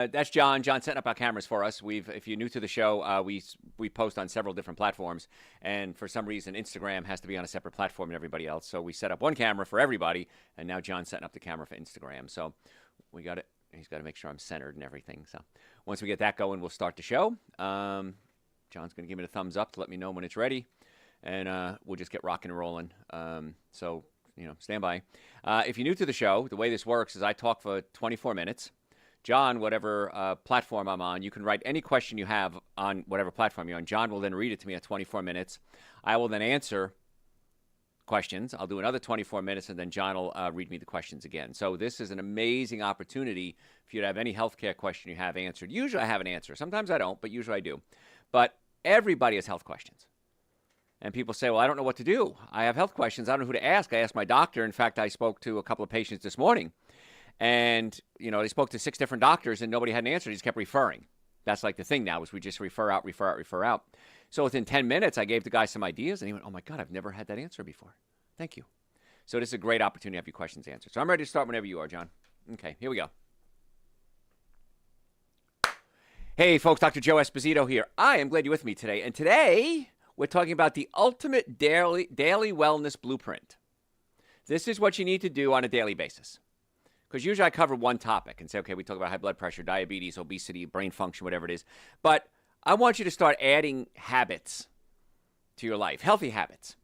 That's John. John setting up our cameras for us. If you're new to the show, we post on several different platforms, and for some reason, Instagram has to be on a separate platform than everybody else. So we set up one camera for everybody, and now John's setting up the camera for Instagram. So we got it. He's got to make sure I'm centered and everything. So once we get that going, we'll start the show. John's going to give me the thumbs up to let me know when it's ready, and we'll just get rocking and rolling. So stand by. If you're new to the show, the way this works is I talk for 24 minutes. John, whatever platform I'm on, you can write any question you have on whatever platform you're on. John will then read it to me at 24 minutes. I will then answer questions. I'll do another 24 minutes, and then John will read me the questions again. So this is an amazing opportunity for you to have any healthcare question you have answered. Usually I have an answer. Sometimes I don't, but usually I do. But everybody has health questions. And people say, well, I don't know what to do. I have health questions. I don't know who to ask. I asked my doctor. In fact, I spoke to a couple of patients this morning. And, they spoke to 6 different doctors and nobody had an answer. They just kept referring. That's like the thing now is we just refer out. So within 10 minutes, I gave the guy some ideas and he went, oh my God, I've never had that answer before. Thank you. So this is a great opportunity to have your questions answered. So I'm ready to start whenever you are, John. Okay, here we go. Hey folks, Dr. Joe Esposito here. I am glad you're with me today. And today we're talking about the ultimate daily wellness blueprint. This is what you need to do on a daily basis. Because usually I cover one topic and say, okay, we talk about high blood pressure, diabetes, obesity, brain function, whatever it is. But I want you to start adding habits to your life, healthy habits.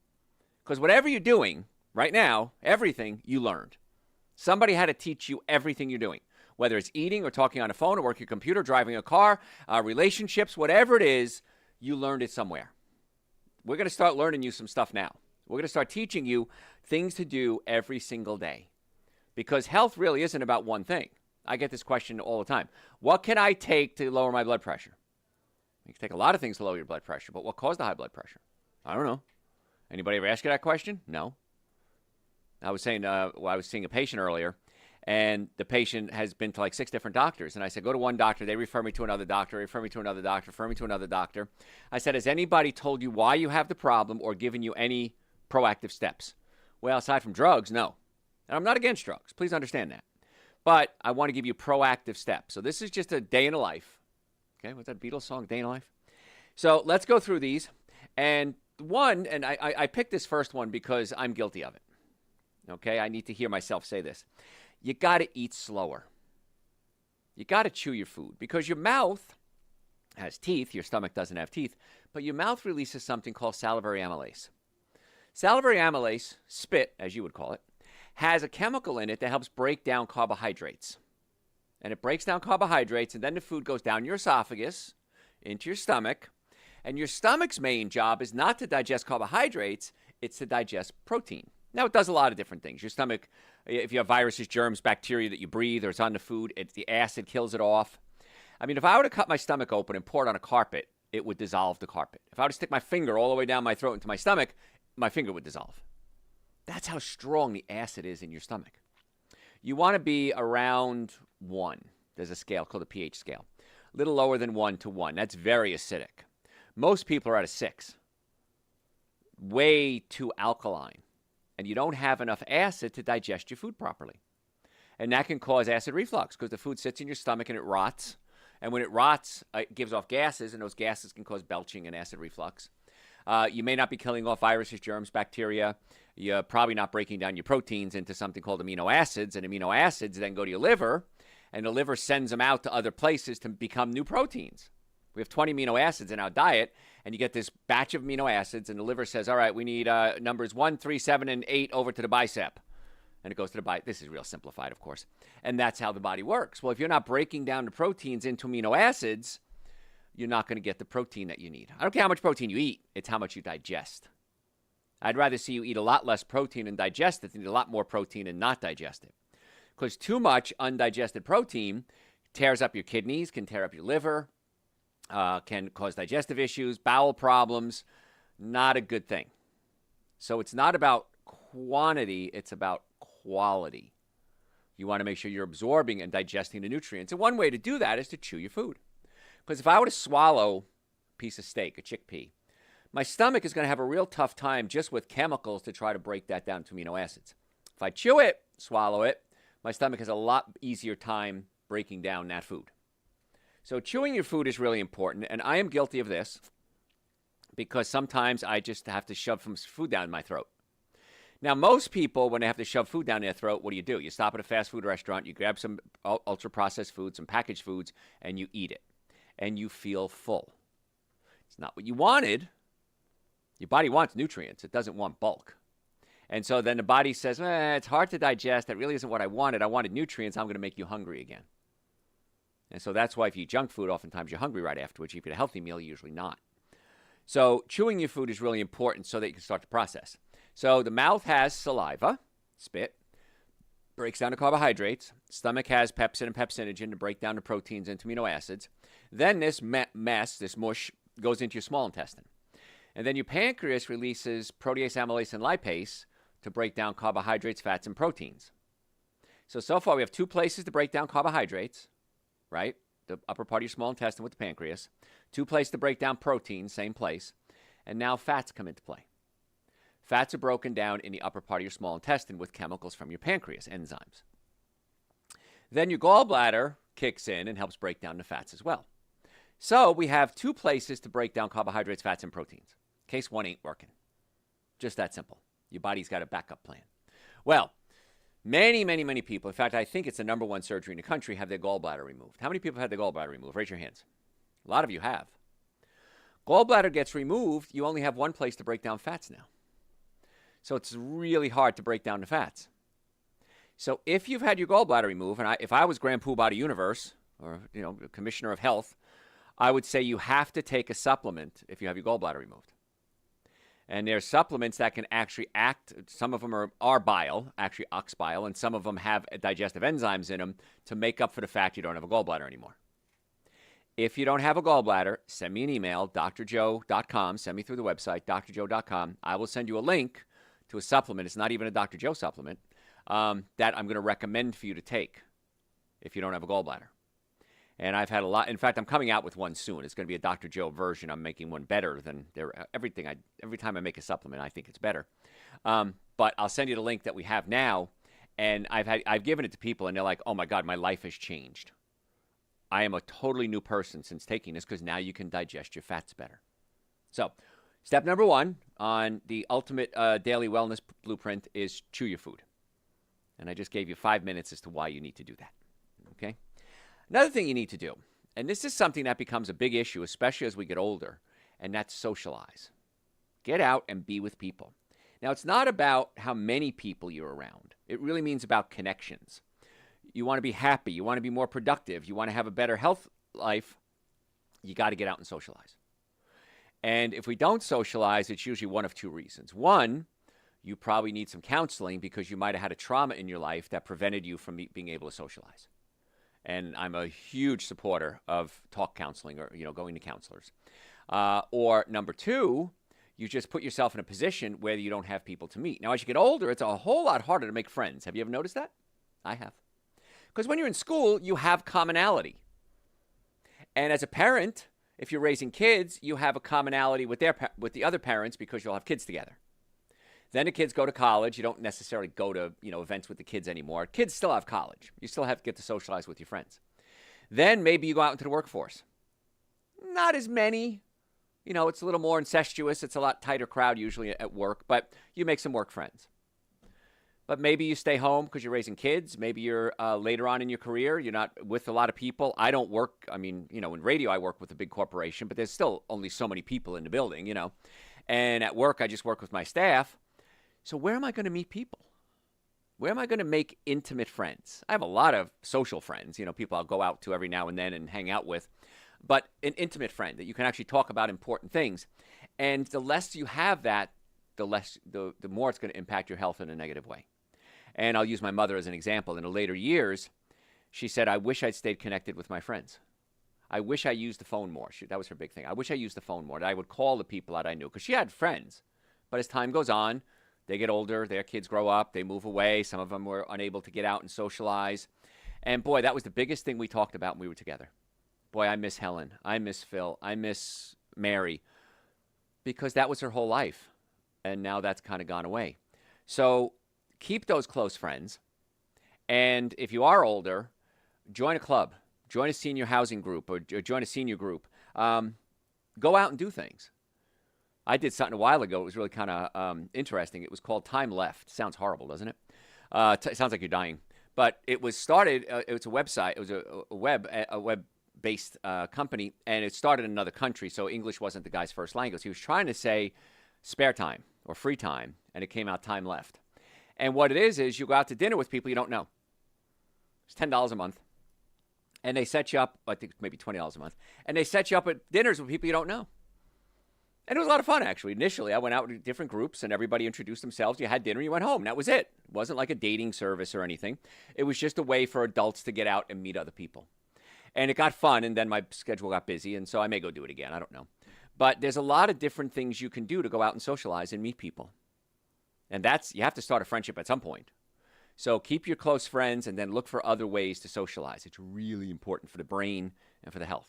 Because whatever you're doing right now, everything you learned. Somebody had to teach you everything you're doing, whether it's eating or talking on a phone or working a computer, driving a car, relationships, whatever it is, you learned it somewhere. We're going to start learning you some stuff now. We're going to start teaching you things to do every single day. Because health really isn't about one thing. I get this question all the time. What can I take to lower my blood pressure? You can take a lot of things to lower your blood pressure, but what caused the high blood pressure? I don't know. Anybody ever ask you that question? No. I was saying, I was seeing a patient earlier, and the patient has been to like 6 different doctors. And I said, go to one doctor. They refer me to another doctor, refer me to another doctor, refer me to another doctor. I said, has anybody told you why you have the problem or given you any proactive steps? Well, aside from drugs, no. And I'm not against drugs. Please understand that. But I want to give you proactive steps. So this is just a day in a life. Okay, what's that Beatles song, Day in a Life? So let's go through these. And I picked this first one because I'm guilty of it. Okay, I need to hear myself say this. You got to eat slower. You got to chew your food because your mouth has teeth. Your stomach doesn't have teeth. But your mouth releases something called salivary amylase. Salivary amylase, spit, as you would call it, has a chemical in it that helps break down carbohydrates. And it breaks down carbohydrates, and then the food goes down your esophagus, into your stomach. And your stomach's main job is not to digest carbohydrates, it's to digest protein. Now, it does a lot of different things. Your stomach, if you have viruses, germs, bacteria that you breathe, or it's on the food, the acid kills it off. I mean, if I were to cut my stomach open and pour it on a carpet, it would dissolve the carpet. If I were to stick my finger all the way down my throat into my stomach, my finger would dissolve. That's how strong the acid is in your stomach. You want to be around 1. There's a scale called the pH scale. A little lower than 1 to 1. That's very acidic. Most people are at a 6. Way too alkaline. And you don't have enough acid to digest your food properly. And that can cause acid reflux because the food sits in your stomach and it rots. And when it rots, it gives off gases, and those gases can cause belching and acid reflux. You may not be killing off viruses, germs, bacteria. You're probably not breaking down your proteins into something called amino acids, and amino acids then go to your liver, and the liver sends them out to other places to become new proteins. We have 20 amino acids in our diet, and you get this batch of amino acids, and the liver says, all right, we need numbers 1, 3, 7, and 8 over to the bicep. And it goes to the bicep. This is real simplified, of course. And that's how the body works. Well, if you're not breaking down the proteins into amino acids, you're not going to get the protein that you need. I don't care how much protein you eat. It's how much you digest. I'd rather see you eat a lot less protein and digest it than eat a lot more protein and not digest it. Because too much undigested protein tears up your kidneys, can tear up your liver, can cause digestive issues, bowel problems. Not a good thing. So it's not about quantity, it's about quality. You want to make sure you're absorbing and digesting the nutrients. And one way to do that is to chew your food. Because if I were to swallow a piece of steak, a chickpea, my stomach is going to have a real tough time just with chemicals to try to break that down to amino acids. If I chew it, swallow it, my stomach has a lot easier time breaking down that food. So chewing your food is really important, and I am guilty of this because sometimes I just have to shove some food down my throat. Now, most people, when they have to shove food down their throat, what do? You stop at a fast food restaurant, you grab some ultra-processed foods, some packaged foods, and you eat it. And you feel full. It's not what you wanted. Your body wants nutrients. It doesn't want bulk. And so then the body says, it's hard to digest. That really isn't what I wanted. I wanted nutrients. I'm going to make you hungry again. And so that's why if you eat junk food, oftentimes you're hungry right afterwards. If you eat a healthy meal, you're usually not. So chewing your food is really important so that you can start the process. So the mouth has saliva, spit, breaks down the carbohydrates. Stomach has pepsin and pepsinogen to break down the proteins into amino acids. Then this mess, this mush, goes into your small intestine. And then your pancreas releases protease, amylase, and lipase to break down carbohydrates, fats, and proteins. So far we have two places to break down carbohydrates, right? The upper part of your small intestine with the pancreas. Two places to break down proteins, same place. And now fats come into play. Fats are broken down in the upper part of your small intestine with chemicals from your pancreas, enzymes. Then your gallbladder kicks in and helps break down the fats as well. So we have two places to break down carbohydrates, fats, and proteins. In case one ain't working. Just that simple. Your body's got a backup plan. Well, many, many, many people, in fact, I think it's the number one surgery in the country, have their gallbladder removed. How many people have their gallbladder removed? Raise your hands. A lot of you have. Gallbladder gets removed, you only have one place to break down fats now. So it's really hard to break down the fats. So if you've had your gallbladder removed, and if I was Grand Poobah of the universe, or Commissioner of Health, I would say you have to take a supplement if you have your gallbladder removed. And there's supplements that can actually act. Some of them are bile, actually ox bile, and some of them have digestive enzymes in them to make up for the fact you don't have a gallbladder anymore. If you don't have a gallbladder, send me an email, drjoe.com. Send me through the website, drjoe.com. I will send you a link to a supplement. It's not even a Dr. Joe supplement that I'm going to recommend for you to take if you don't have a gallbladder. And I've had a lot. In fact, I'm coming out with one soon. It's going to be a Dr. Joe version. I'm making one better than every time I make a supplement, I think it's better. But I'll send you the link that we have now. And I've given it to people, and they're like, "Oh my God, my life has changed. I am a totally new person since taking this because now you can digest your fats better." So, step number one on the ultimate daily wellness blueprint is chew your food. And I just gave you 5 minutes as to why you need to do that. Okay. Another thing you need to do, and this is something that becomes a big issue, especially as we get older, and that's socialize. Get out and be with people. Now, it's not about how many people you're around. It really means about connections. You want to be happy. You want to be more productive. You want to have a better health life. You got to get out and socialize. And if we don't socialize, it's usually one of two reasons. One, you probably need some counseling because you might have had a trauma in your life that prevented you from being able to socialize. And I'm a huge supporter of talk counseling or, going to counselors. Or number two, you just put yourself in a position where you don't have people to meet. Now, as you get older, it's a whole lot harder to make friends. Have you ever noticed that? I have. Because when you're in school, you have commonality. And as a parent, if you're raising kids, you have a commonality with the other parents because you'll have kids together. Then the kids go to college. You don't necessarily go to, events with the kids anymore. Kids still have college. You still have to get to socialize with your friends. Then maybe you go out into the workforce. Not as many. It's a little more incestuous. It's a lot tighter crowd usually at work, but you make some work friends. But maybe you stay home because you're raising kids. Maybe you're later on in your career. You're not with a lot of people. I don't work. In radio, I work with a big corporation, but there's still only so many people in the building, And at work, I just work with my staff. So where am I going to meet people? Where am I going to make intimate friends? I have a lot of social friends, people I'll go out to every now and then and hang out with, but an intimate friend that you can actually talk about important things. And the less you have that, the more it's going to impact your health in a negative way. And I'll use my mother as an example. In the later years, she said, "I wish I'd stayed connected with my friends. I wish I used the phone more." That was her big thing. I wish I used the phone more. That I would call the people that I knew because she had friends. But as time goes on, they get older, their kids grow up, they move away. Some of them were unable to get out and socialize. And boy, that was the biggest thing we talked about when we were together. Boy, I miss Helen. I miss Phil. I miss Mary. Because that was her whole life. And now that's kind of gone away. So keep those close friends. And if you are older, join a club. join a senior housing group, or join a senior group. Go out and do things. I did something a while ago. It was really kind of interesting. It was called Time Left. Sounds horrible, doesn't it? It sounds like you're dying. But it was started. It was a website. It was a web-based company, and it started in another country. So English wasn't the guy's first language. He was trying to say spare time or free time, and it came out Time Left. And what it is you go out to dinner with people you don't know. It's $10 a month, and they set you up. I think maybe $20 a month, and they set you up at dinners with people you don't know. And it was a lot of fun, actually. Initially, I went out with different groups, and everybody introduced themselves. You had dinner, you went home. That was it. It wasn't like a dating service or anything. It was just a way for adults to get out and meet other people. And it got fun, and then my schedule got busy, and so I may go do it again. I don't know. But there's a lot of different things you can do to go out and socialize and meet people. And you have to start a friendship at some point. So keep your close friends and then look for other ways to socialize. It's really important for the brain and for the health.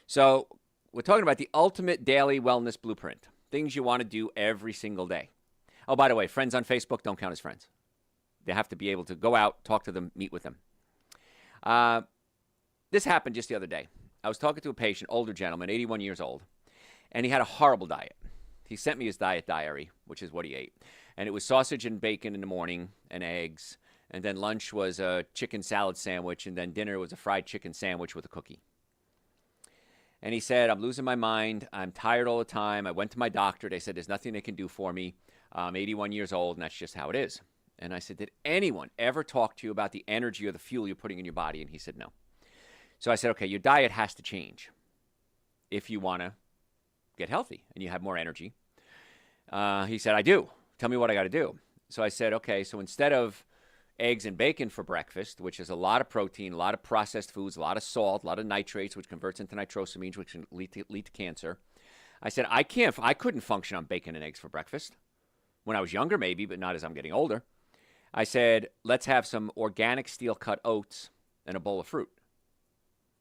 So we're talking about the ultimate daily wellness blueprint, things you want to do every single day. Oh, by the way, friends on Facebook don't count as friends. They have to be able to go out, talk to them, meet with them. This happened just the other day. I was talking to a patient, older gentleman, 81 years old, and he had a horrible diet. He sent me his diet diary, which is what he ate. And it was sausage and bacon in the morning and eggs. And then lunch was a chicken salad sandwich. And then dinner was a fried chicken sandwich with a cookie. And he said, I'm losing my mind. I'm tired all the time. I went to my doctor. They said there's nothing they can do for me. I'm 81 years old, and that's just how it is. And I said, did anyone ever talk to you about the energy or the fuel you're putting in your body? And he said, no. So I said, okay, your diet has to change if you want to get healthy and you have more energy. He said, I do. Tell me what I got to do. So I said, okay, so instead of eggs and bacon for breakfast, which is a lot of protein, a lot of processed foods, a lot of salt, a lot of nitrates, which converts into nitrosamines, which can lead to cancer. I said, I couldn't function on bacon and eggs for breakfast. When I was younger, maybe, but not as I'm getting older. I said, let's have some organic steel-cut oats and a bowl of fruit.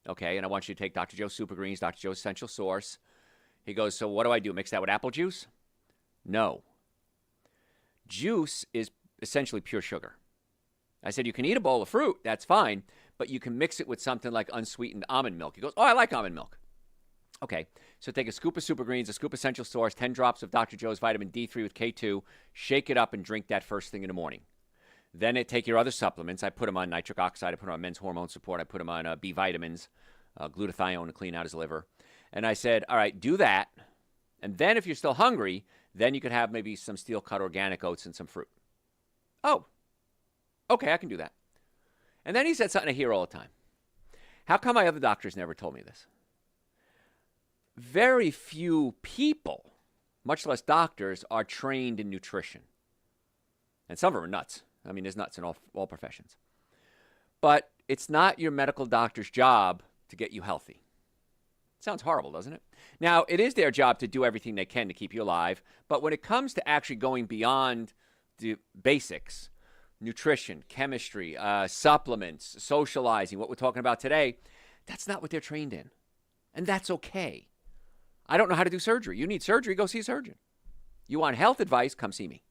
Okay, and I want you to take Dr. Joe's Super Greens, Dr. Joe's Essential Source. He goes, so what do I do? Mix that with apple juice? No. Juice is essentially pure sugar. I said, you can eat a bowl of fruit, that's fine, but you can mix it with something like unsweetened almond milk. He goes, oh, I like almond milk. Okay, so take a scoop of Super Greens, a scoop of Essential Source, 10 drops of Dr. Joe's vitamin D3 with K2, shake it up and drink that first thing in the morning. Then take your other supplements. I put them on nitric oxide, I put them on men's hormone support, I put them on B vitamins, glutathione to clean out his liver. And I said, all right, do that. And then if you're still hungry, then you could have maybe some steel-cut organic oats and some fruit. Oh, okay, I can do that. And then he said something I hear all the time. How come my other doctors never told me this? Very few people, much less doctors, are trained in nutrition. And some of them are nuts. I mean, there's nuts in all professions. But it's not your medical doctor's job to get you healthy. Sounds horrible, doesn't it? Now, it is their job to do everything they can to keep you alive, but when it comes to actually going beyond the basics, nutrition, chemistry, supplements, socializing, what we're talking about today, that's not what they're trained in. And that's okay. I don't know how to do surgery. You need surgery, go see a surgeon. You want health advice, come see me.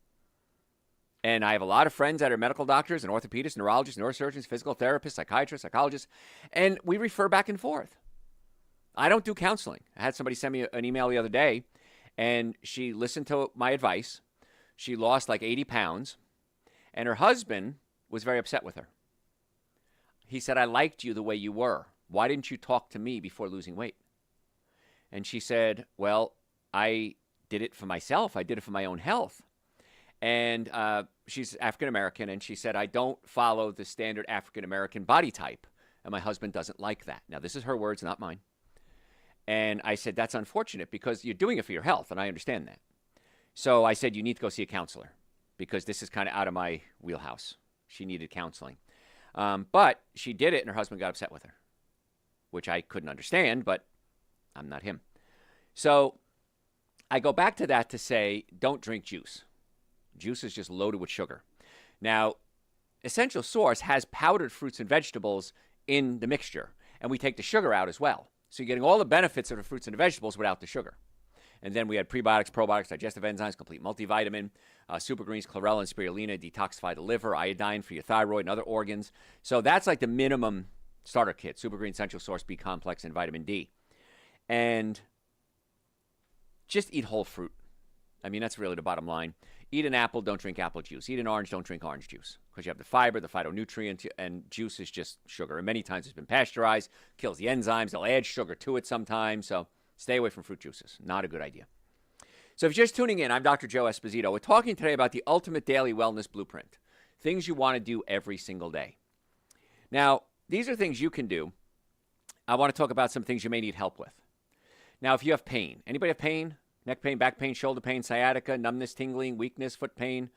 And I have a lot of friends that are medical doctors and orthopedists, neurologists, neurosurgeons, physical therapists, psychiatrists, psychologists, and we refer back and forth. I don't do counseling. I had somebody send me an email the other day, and she listened to my advice. She lost like 80 pounds, and her husband was very upset with her. He said, I liked you the way you were. Why didn't you talk to me before losing weight? And she said, well, I did it for myself. I did it for my own health. And she's African-American, and she said, I don't follow the standard African-American body type, and my husband doesn't like that. Now, this is her words, not mine. And I said, that's unfortunate because you're doing it for your health, and I understand that. So I said, you need to go see a counselor because this is kind of out of my wheelhouse. She needed counseling. But she did it, and her husband got upset with her, which I couldn't understand, but I'm not him. So I go back to that to say, don't drink juice. Juice is just loaded with sugar. Now, Essential Source has powdered fruits and vegetables in the mixture, and we take the sugar out as well. So you're getting all the benefits of the fruits and the vegetables without the sugar. And then we had prebiotics, probiotics, digestive enzymes, complete multivitamin, super greens, chlorella and spirulina, detoxify the liver, iodine for your thyroid and other organs. So that's like the minimum starter kit, Super Green Essential Source B Complex and vitamin D. And just eat whole fruit. I mean, that's really the bottom line. Eat an apple, don't drink apple juice. Eat an orange, don't drink orange juice. Because you have the fiber, the phytonutrient, and juice is just sugar. And many times it's been pasteurized, kills the enzymes. They'll add sugar to it sometimes. So stay away from fruit juices. Not a good idea. So if you're just tuning in, I'm Dr. Joe Esposito. We're talking today about the ultimate daily wellness blueprint. Things you want to do every single day. Now, these are things you can do. I want to talk about some things you may need help with. Now, if you have pain, anybody have pain? Neck pain, back pain, shoulder pain, sciatica, numbness, tingling, weakness, foot pain.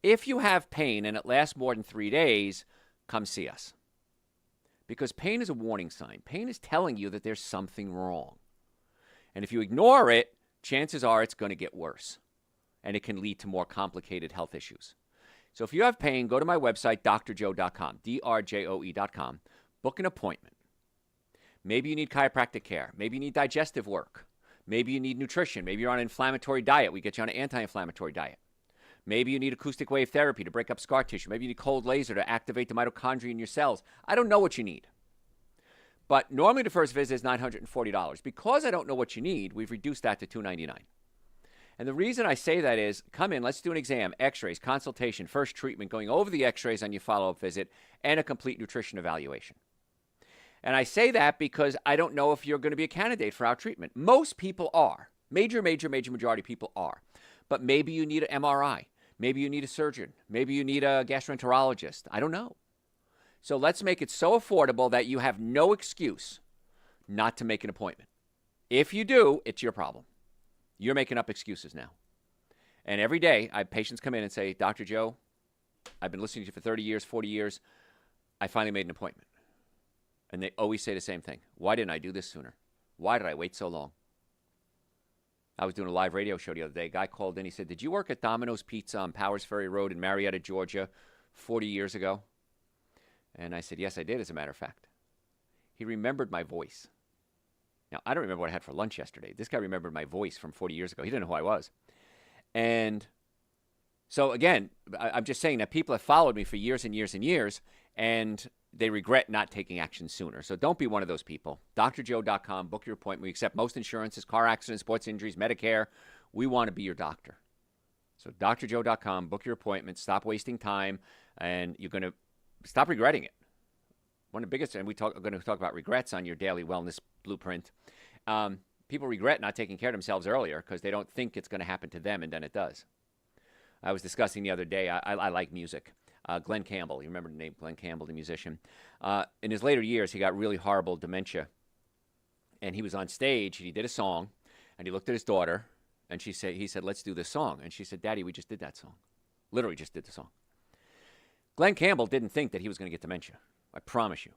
If you have pain and it lasts more than 3 days, come see us. Because pain is a warning sign. Pain is telling you that there's something wrong. And if you ignore it, chances are it's going to get worse. And it can lead to more complicated health issues. So if you have pain, go to my website, drjoe.com, drjoe.com. Book an appointment. Maybe you need chiropractic care. Maybe you need digestive work. Maybe you need nutrition. Maybe you're on an inflammatory diet. We get you on an anti-inflammatory diet. Maybe you need acoustic wave therapy to break up scar tissue. Maybe you need cold laser to activate the mitochondria in your cells. I don't know what you need. But normally the first visit is $940. Because I don't know what you need, we've reduced that to $299. And the reason I say that is, come in, let's do an exam, x-rays, consultation, first treatment, going over the x-rays on your follow-up visit, and a complete nutrition evaluation. And I say that because I don't know if you're going to be a candidate for our treatment. Most people are. Major majority of people are. But maybe you need an MRI. Maybe you need a surgeon. Maybe you need a gastroenterologist. I don't know. So let's make it so affordable that you have no excuse not to make an appointment. If you do, it's your problem. You're making up excuses now. And every day, I have patients come in and say, Dr. Joe, I've been listening to you for 30 years, 40 years. I finally made an appointment. And they always say the same thing. Why didn't I do this sooner? Why did I wait so long? I was doing a live radio show the other day. A guy called in. He said, did you work at Domino's Pizza on Powers Ferry Road in Marietta, Georgia, 40 years ago? And I said, yes, I did, as a matter of fact. He remembered my voice. Now, I don't remember what I had for lunch yesterday. This guy remembered my voice from 40 years ago. He didn't know who I was. And so, again, I'm just saying that people have followed me for years and years and years, and they regret not taking action sooner. So don't be one of those people. drjoe.com, book your appointment. We accept most insurances, car accidents, sports injuries, Medicare. We want to be your doctor. So drjoe.com, book your appointment, stop wasting time, and you're going to stop regretting it. One of the biggest, and we're going to talk about regrets on your daily wellness blueprint. People regret not taking care of themselves earlier because they don't think it's going to happen to them, and then it does. I was discussing the other day, I like music. Glenn Campbell, you remember the name Glenn Campbell, the musician. In his later years, he got really horrible dementia. And he was on stage, and he did a song, and he looked at his daughter, and he said, let's do this song. And she said, Daddy, we just did that song. Literally just did the song. Glenn Campbell didn't think that he was going to get dementia. I promise you.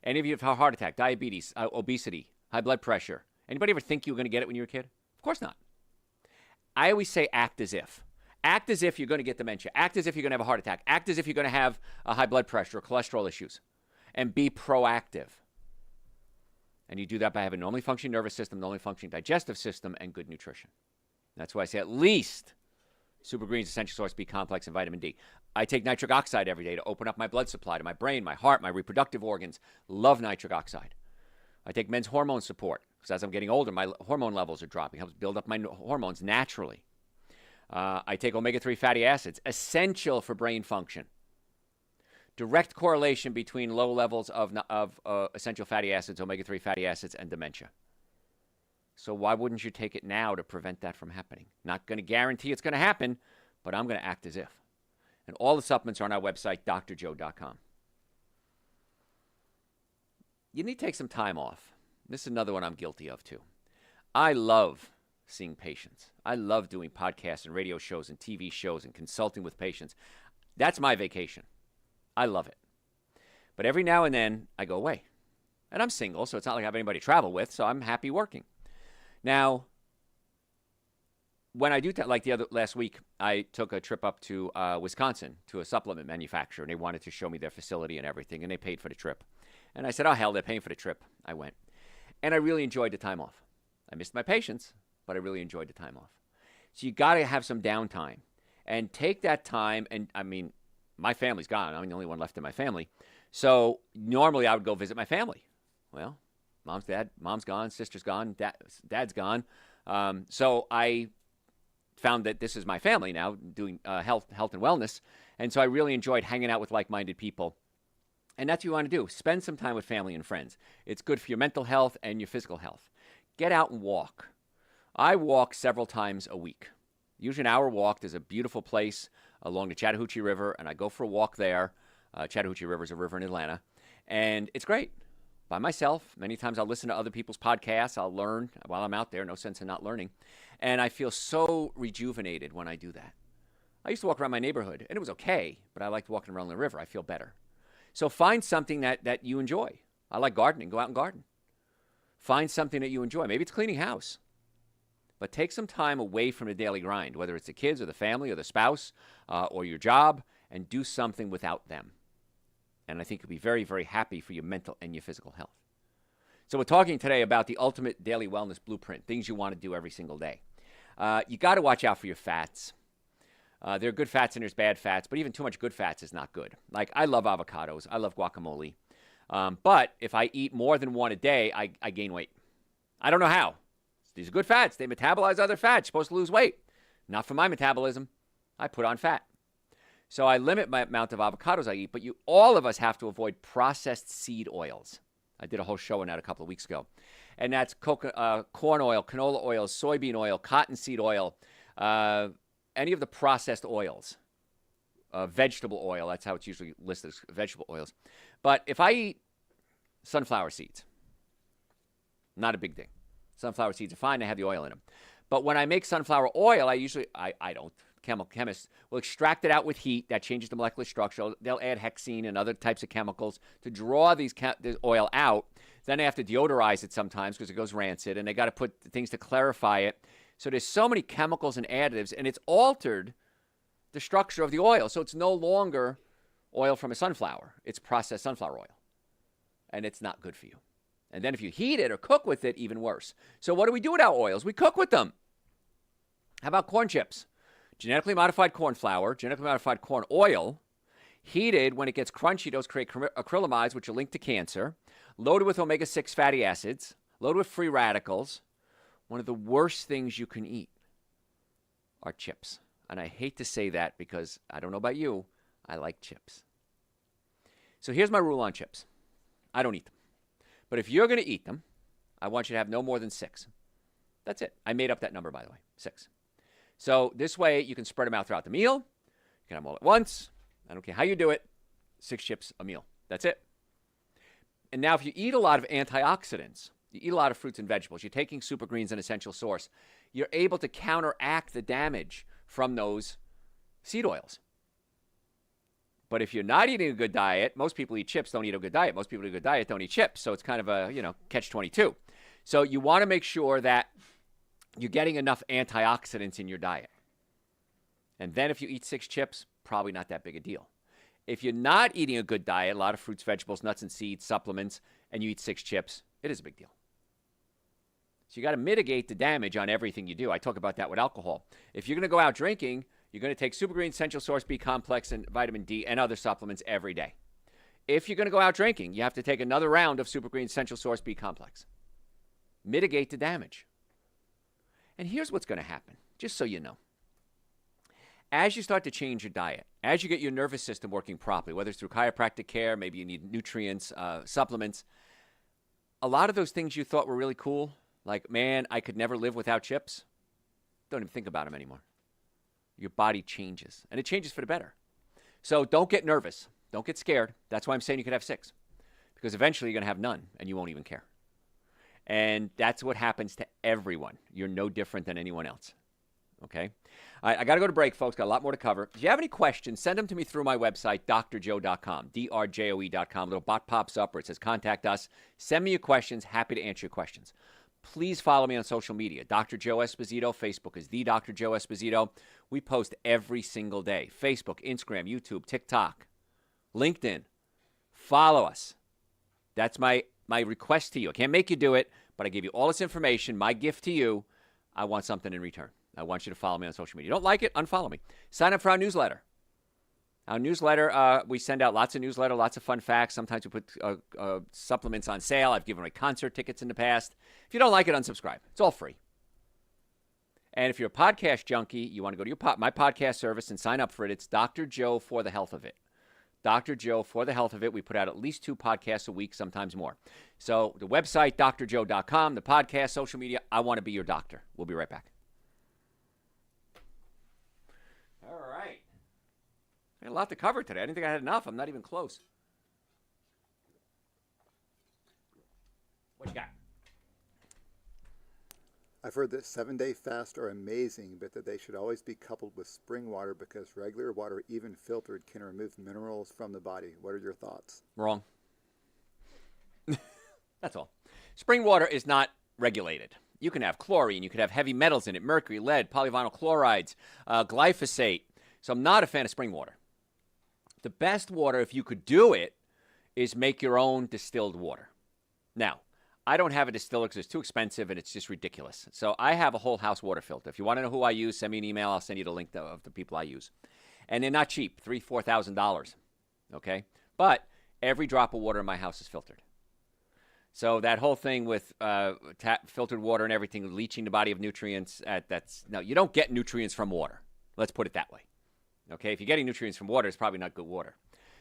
Any of you have a heart attack, diabetes, obesity, high blood pressure. Anybody ever think you were going to get it when you were a kid? Of course not. I always say act as if. Act as if you're going to get dementia. Act as if you're going to have a heart attack. Act as if you're going to have a high blood pressure or cholesterol issues. And be proactive. And you do that by having a normally functioning nervous system, normally functioning digestive system, and good nutrition. That's why I say at least Super Greens Essential Source B Complex and vitamin D. I take nitric oxide every day to open up my blood supply to my brain, my heart, my reproductive organs. Love nitric oxide. I take men's hormone support because as I'm getting older, my hormone levels are dropping. It helps build up my hormones naturally. I take omega-3 fatty acids, essential for brain function. Direct correlation between low levels of essential fatty acids, omega-3 fatty acids, and dementia. So why wouldn't you take it now to prevent that from happening? Not going to guarantee it's going to happen, but I'm going to act as if. And all the supplements are on our website, drjoe.com. You need to take some time off. This is another one I'm guilty of, too. I love seeing patients. I love doing podcasts and radio shows and TV shows and consulting with patients. That's my vacation. I love it. But every now and then, I go away. And I'm single, so it's not like I have anybody to travel with, so I'm happy working. Now, when I do like last week, I took a trip up to Wisconsin to a supplement manufacturer, and they wanted to show me their facility and everything, and they paid for the trip. And I said, oh, hell, they're paying for the trip. I went. And I really enjoyed the time off. I missed my patients, but I really enjoyed the time off. So you got to have some downtime and take that time. And I mean, my family's gone. I'm the only one left in my family. So normally I would go visit my family. Well, mom's gone, sister's gone, dad's gone. So I found that this is my family now, doing health and wellness. And so I really enjoyed hanging out with like-minded people. And that's what you want to do. Spend some time with family and friends. It's good for your mental health and your physical health. Get out and walk. I walk several times a week. Usually an hour walk. There's a beautiful place along the Chattahoochee River, and I go for a walk there. Chattahoochee River is a river in Atlanta. And it's great. By myself. Many times I'll listen to other people's podcasts. I'll learn while I'm out there. No sense in not learning. And I feel so rejuvenated when I do that. I used to walk around my neighborhood, and it was okay, but I liked walking around the river. I feel better. So find something that you enjoy. I like gardening. Go out and garden. Find something that you enjoy. Maybe it's cleaning house. But take some time away from the daily grind, whether it's the kids or the family or the spouse or your job, and do something without them. And I think you'll be very, very happy for your mental and your physical health. So we're talking today about the ultimate daily wellness blueprint, things you want to do every single day. You got to watch out for your fats. There are good fats and there's bad fats, but even too much good fats is not good. Like, I love avocados. I love guacamole. But if I eat more than one a day, I gain weight. I don't know how. These are good fats. They metabolize other fats. You're supposed to lose weight. Not for my metabolism. I put on fat. So I limit my amount of avocados I eat, but all of us have to avoid processed seed oils. I did a whole show on that a couple of weeks ago. And that's corn oil, canola oil, soybean oil, cottonseed oil, any of the processed oils, vegetable oil. That's how it's usually listed as vegetable oils. But if I eat sunflower seeds, not a big thing. Sunflower seeds are fine. They have the oil in them. But when I make sunflower oil, I don't. Chemists will extract it out with heat. That changes the molecular structure. They'll add hexene and other types of chemicals to draw this oil out. Then they have to deodorize it sometimes because it goes rancid, and they got to put things to clarify it. So there's so many chemicals and additives, and it's altered the structure of the oil. So it's no longer oil from a sunflower. It's processed sunflower oil, and it's not good for you. And then if you heat it or cook with it, even worse. So what do we do with our oils? We cook with them. How about corn chips? Genetically modified corn flour, genetically modified corn oil, heated. When it gets crunchy, those create acrylamides, which are linked to cancer, loaded with omega-6 fatty acids, loaded with free radicals. One of the worst things you can eat are chips. And I hate to say that because I don't know about you, I like chips. So here's my rule on chips. I don't eat them. But if you're going to eat them, I want you to have no more than 6. That's it. I made up that number, by the way, 6. So this way, you can spread them out throughout the meal. You can have them all at once. I don't care how you do it. 6 chips a meal. That's it. And now if you eat a lot of antioxidants, you eat a lot of fruits and vegetables, you're taking super greens, an essential source, you're able to counteract the damage from those seed oils. But if you're not eating a good diet, most people eat chips, don't eat a good diet. Most people eat a good diet, don't eat chips. So it's kind of a, catch-22. So you want to make sure that you're getting enough antioxidants in your diet. And then if you eat 6 chips, probably not that big a deal. If you're not eating a good diet, a lot of fruits, vegetables, nuts and seeds, supplements, and you eat 6 chips, it is a big deal. So you got to mitigate the damage on everything you do. I talk about that with alcohol. If you're going to go out drinking, you're going to take Super Green, Essential Source B Complex, and vitamin D and other supplements every day. If you're going to go out drinking, you have to take another round of Super Green, Essential Source B Complex. Mitigate the damage. And here's what's going to happen, just so you know. As you start to change your diet, as you get your nervous system working properly, whether it's through chiropractic care, maybe you need nutrients, supplements, a lot of those things you thought were really cool, like, man, I could never live without chips, don't even think about them anymore. Your body changes, and it changes for the better. So don't get nervous. Don't get scared. That's why I'm saying you could have 6, because eventually you're going to have none, and you won't even care. And that's what happens to everyone. You're no different than anyone else. Okay? All right, I got to go to break, folks. Got a lot more to cover. If you have any questions, send them to me through my website, drjoe.com, drjoe.com. A little bot pops up where it says contact us. Send me your questions. Happy to answer your questions. Please follow me on social media. Dr. Joe Esposito. Facebook is the Dr. Joe Esposito. We post every single day. Facebook, Instagram, YouTube, TikTok, LinkedIn. Follow us. That's my request to you. I can't make you do it, but I give you all this information. My gift to you, I want something in return. I want you to follow me on social media. You don't like it? Unfollow me. Sign up for our newsletter. Our newsletter, we send out lots of newsletter, lots of fun facts. Sometimes we put supplements on sale. I've given away concert tickets in the past. If you don't like it, unsubscribe. It's all free. And if you're a podcast junkie, you want to go to my podcast service and sign up for it. It's Dr. Joe for the health of it. Dr. Joe for the health of it. We put out at least 2 podcasts a week, sometimes more. So the website, drjoe.com, the podcast, social media. I want to be your doctor. We'll be right back. All right. I had a lot to cover today. I didn't think I had enough. I'm not even close. What you got? I've heard that 7-day fasts are amazing, but that they should always be coupled with spring water because regular water, even filtered, can remove minerals from the body. What are your thoughts? Wrong. That's all. Spring water is not regulated. You can have chlorine. You can have heavy metals in it, mercury, lead, polyvinyl chlorides, glyphosate. So I'm not a fan of spring water. The best water, if you could do it, is make your own distilled water. Now, I don't have a distiller because it's too expensive and it's just ridiculous. So I have a whole house water filter. If you want to know who I use, send me an email. I'll send you the link of the people I use. And they're not cheap, $3,000, $4,000. Okay? But every drop of water in my house is filtered. So that whole thing with filtered water and everything, leaching the body of nutrients, no, you don't get nutrients from water. Let's put it that way. Okay? If you're getting nutrients from water, it's probably not good water.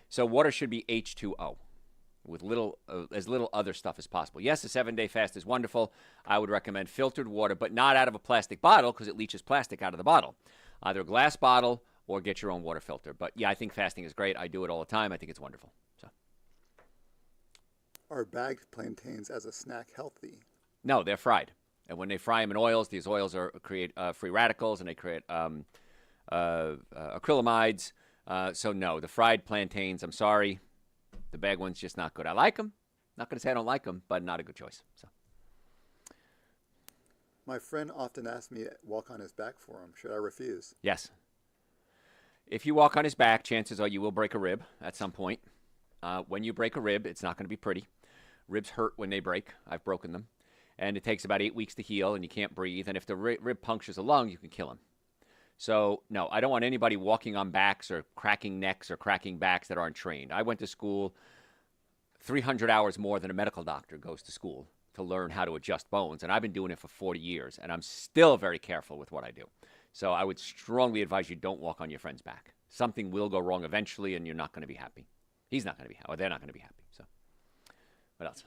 So water should be H2O. With as little other stuff as possible. Yes, a 7-day fast is wonderful. I would recommend filtered water, but not out of a plastic bottle because it leaches plastic out of the bottle. Either a glass bottle or get your own water filter. But yeah, I think fasting is great. I do it all the time. I think it's wonderful. So, are bagged plantains as a snack healthy? No, they're fried. And when they fry them in oils, these oils create free radicals and they create acrylamides. So no, the fried plantains, I'm sorry. The bag one's just not good. I like them. Not going to say I don't like them, but not a good choice. So, my friend often asks me to walk on his back for him. Should I refuse? Yes. If you walk on his back, chances are you will break a rib at some point. When you break a rib, it's not going to be pretty. Ribs hurt when they break. I've broken them. And it takes about 8 weeks to heal, and you can't breathe. And if the rib punctures a lung, you can kill him. So, no, I don't want anybody walking on backs or cracking necks or cracking backs that aren't trained. I went to school 300 hours more than a medical doctor goes to school to learn how to adjust bones. And I've been doing it for 40 years, and I'm still very careful with what I do. So I would strongly advise you don't walk on your friend's back. Something will go wrong eventually, and you're not going to be happy. He's not going to be happy, or they're not going to be happy. So, what else?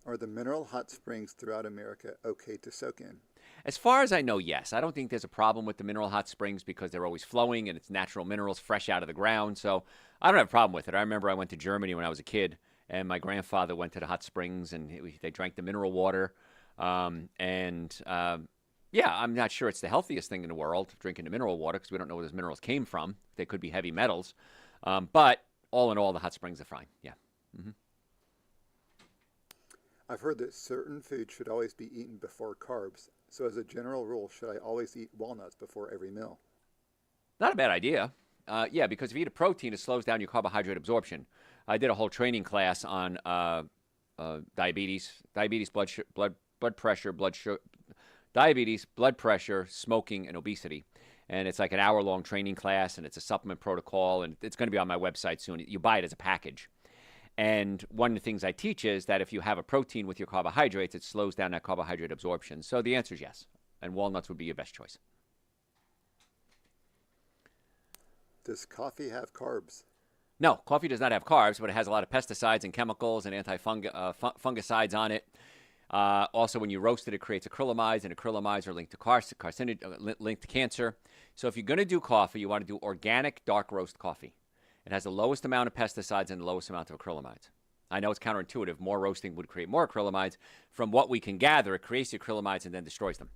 Are the mineral hot springs throughout America okay to soak in? As far as I know, yes. I don't think there's a problem with the mineral hot springs because they're always flowing and it's natural minerals fresh out of the ground. So I don't have a problem with it. I remember I went to Germany when I was a kid, and my grandfather went to the hot springs and they drank the mineral water. Yeah, I'm not sure it's the healthiest thing in the world, drinking the mineral water, because we don't know where those minerals came from. They could be heavy metals. But all in all, the hot springs are fine. Yeah. Mm-hmm. I've heard that certain foods should always be eaten before carbs. So as a general rule, should I always eat walnuts before every meal? Not a bad idea. Yeah, because if you eat a protein, it slows down your carbohydrate absorption. I did a whole training class on diabetes, blood pressure, diabetes, blood pressure, smoking, and obesity. And it's like an hour-long training class, and it's a supplement protocol, and it's going to be on my website soon. You buy it as a package. And one of the things I teach is that if you have a protein with your carbohydrates, it slows down that carbohydrate absorption. So the answer is yes. And walnuts would be your best choice. Does coffee have carbs? No, coffee does not have carbs, but it has a lot of pesticides and chemicals and fungicides on it. Also, when you roast it, it creates acrylamides, and acrylamides are linked to linked to cancer. So if you're going to do coffee, you want to do organic dark roast coffee. It has the lowest amount of pesticides and the lowest amount of acrylamides. I know it's counterintuitive. More roasting would create more acrylamides. From what we can gather, it creates the acrylamides and then destroys them.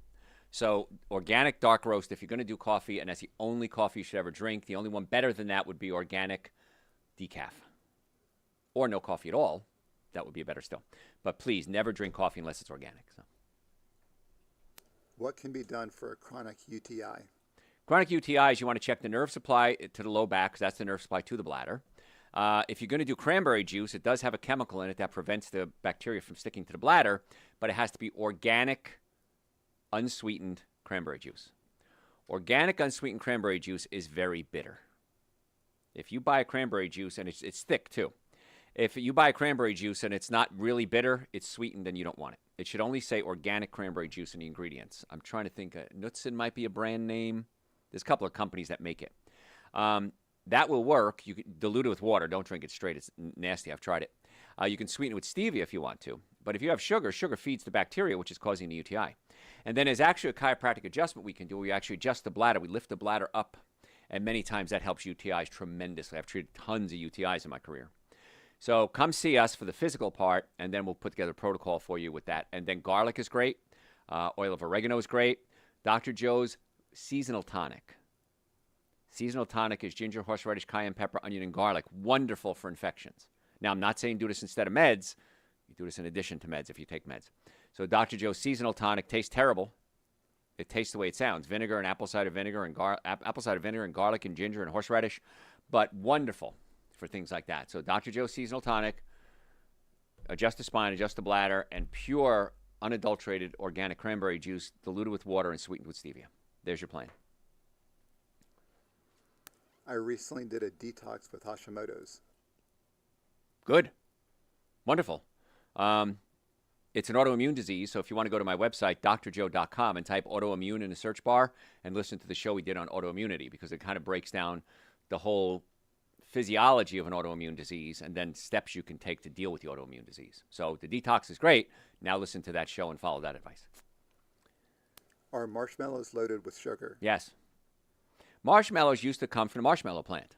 So organic dark roast, if you're going to do coffee, and that's the only coffee you should ever drink, the only one better than that would be organic decaf. Or no coffee at all. That would be better still. But please, never drink coffee unless it's organic. So. What can be done for a chronic UTI? Chronic UTIs, you want to check the nerve supply to the low back, because that's the nerve supply to the bladder. If you're going to do cranberry juice, it does have a chemical in it that prevents the bacteria from sticking to the bladder, but it has to be organic, unsweetened cranberry juice. Organic, unsweetened cranberry juice is very bitter. If you buy a cranberry juice, and it's thick too. If you buy a cranberry juice and it's not really bitter, it's sweetened, then you don't want it. It should only say organic cranberry juice in the ingredients. I'm trying to think. Knudsen might be a brand name. There's a couple of companies that make it. That will work. You can dilute it with water. Don't drink it straight. It's nasty. I've tried it. You can sweeten it with stevia if you want to. But if you have sugar, sugar feeds the bacteria, which is causing the UTI. And then there's actually a chiropractic adjustment we can do where we actually adjust the bladder. We lift the bladder up, and many times that helps UTIs tremendously. I've treated tons of UTIs in my career. So come see us for the physical part, and then we'll put together a protocol for you with that. And then garlic is great. Oil of oregano is great. Dr. Joe's seasonal tonic. Seasonal tonic is ginger, horseradish, cayenne pepper, onion, and garlic. Wonderful for infections. Now, I'm not saying do this instead of meds. You do this in addition to meds if you take meds. So Dr. Joe's seasonal tonic tastes terrible. It tastes the way it sounds. Vinegar and apple cider vinegar and garlic and ginger and horseradish. But wonderful for things like that. So Dr. Joe's seasonal tonic, adjust the spine, adjust the bladder, and pure, unadulterated organic cranberry juice diluted with water and sweetened with stevia. There's your plan. I recently did a detox with Hashimoto's. Good. Wonderful. It's an autoimmune disease, so if you want to go to my website, drjoe.com, and type autoimmune in the search bar and listen to the show we did on autoimmunity, because it kind of breaks down the whole physiology of an autoimmune disease and then steps you can take to deal with the autoimmune disease. So the detox is great. Now listen to that show and follow that advice. Are marshmallows loaded with sugar? Yes. Marshmallows used to come from the marshmallow plant.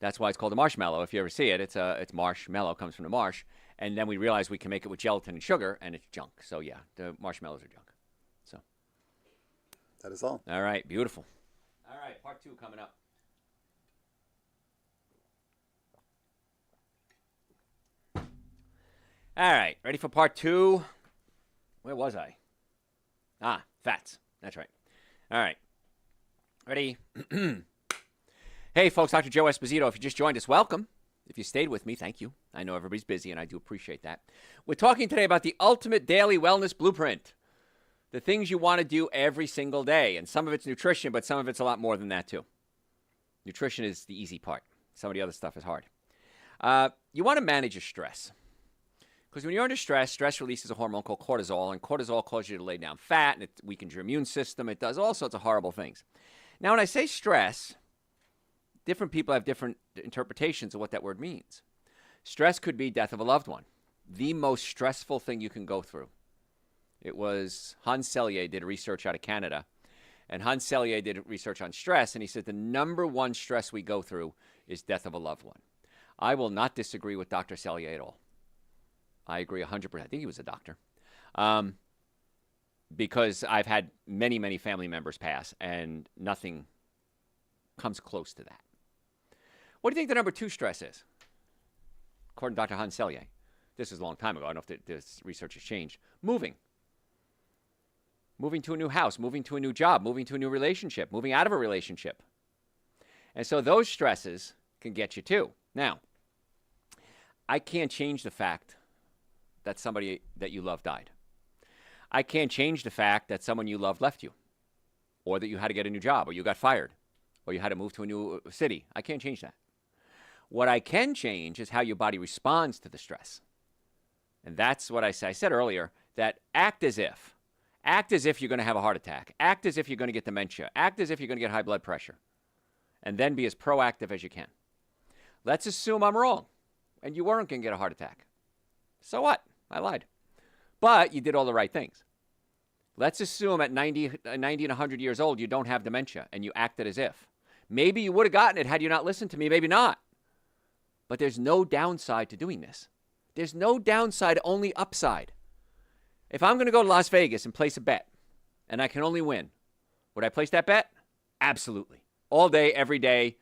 That's why it's called a marshmallow. If you ever see it, it's marshmallow, comes from the marsh. And then we realized we can make it with gelatin and sugar, and it's junk. So, yeah, the marshmallows are junk. So That is all. All right, beautiful. All right, part 2 coming up. All right, ready for part 2? Where was I? Fats. That's right. All right. Ready? Hey, folks, Dr. Joe Esposito. If you just joined us, welcome. If you stayed with me, thank you. I know everybody's busy, and I do appreciate that. We're talking today about the ultimate daily wellness blueprint, the things you want to do every single day. And some of it's nutrition, but some of it's a lot more than that, too. Nutrition is the easy part. Some of the other stuff is hard. You want to manage your stress. Because when you're under stress, stress releases a hormone called cortisol, and cortisol causes you to lay down fat, and it weakens your immune system. It does all sorts of horrible things. Now, when I say stress, different people have different interpretations of what that word means. Stress could be death of a loved one, the most stressful thing you can go through. It was Hans Selye did research out of Canada, and Hans Selye did research on stress, and he said the number one stress we go through is death of a loved one. I will not disagree with Dr. Selye at all. I agree 100%. I think he was a doctor. Because I've had many, many family members pass, and nothing comes close to that. What do you think the number 2 stress is? According to Dr. Hans Selye. This is a long time ago. I don't know if this research has changed. Moving. Moving to a new house, moving to a new job, moving to a new relationship, moving out of a relationship. And so those stresses can get you too. Now, I can't change the fact that somebody that you love died. I can't change the fact that someone you loved left you, or that you had to get a new job, or you got fired, or you had to move to a new city. I can't change that. What I can change is how your body responds to the stress. And that's what I said earlier, that act as if you're going to have a heart attack, act as if you're going to get dementia, act as if you're going to get high blood pressure, and then be as proactive as you can. Let's assume I'm wrong, and you weren't going to get a heart attack. So what? I lied. But you did all the right things. Let's assume at 90 and 100 years old, you don't have dementia, and you acted as if. Maybe you would have gotten it had you not listened to me, maybe not. But there's no downside to doing this. There's no downside, only upside. If I'm going to go to Las Vegas and place a bet, and I can only win, would I place that bet? Absolutely. All day, every day,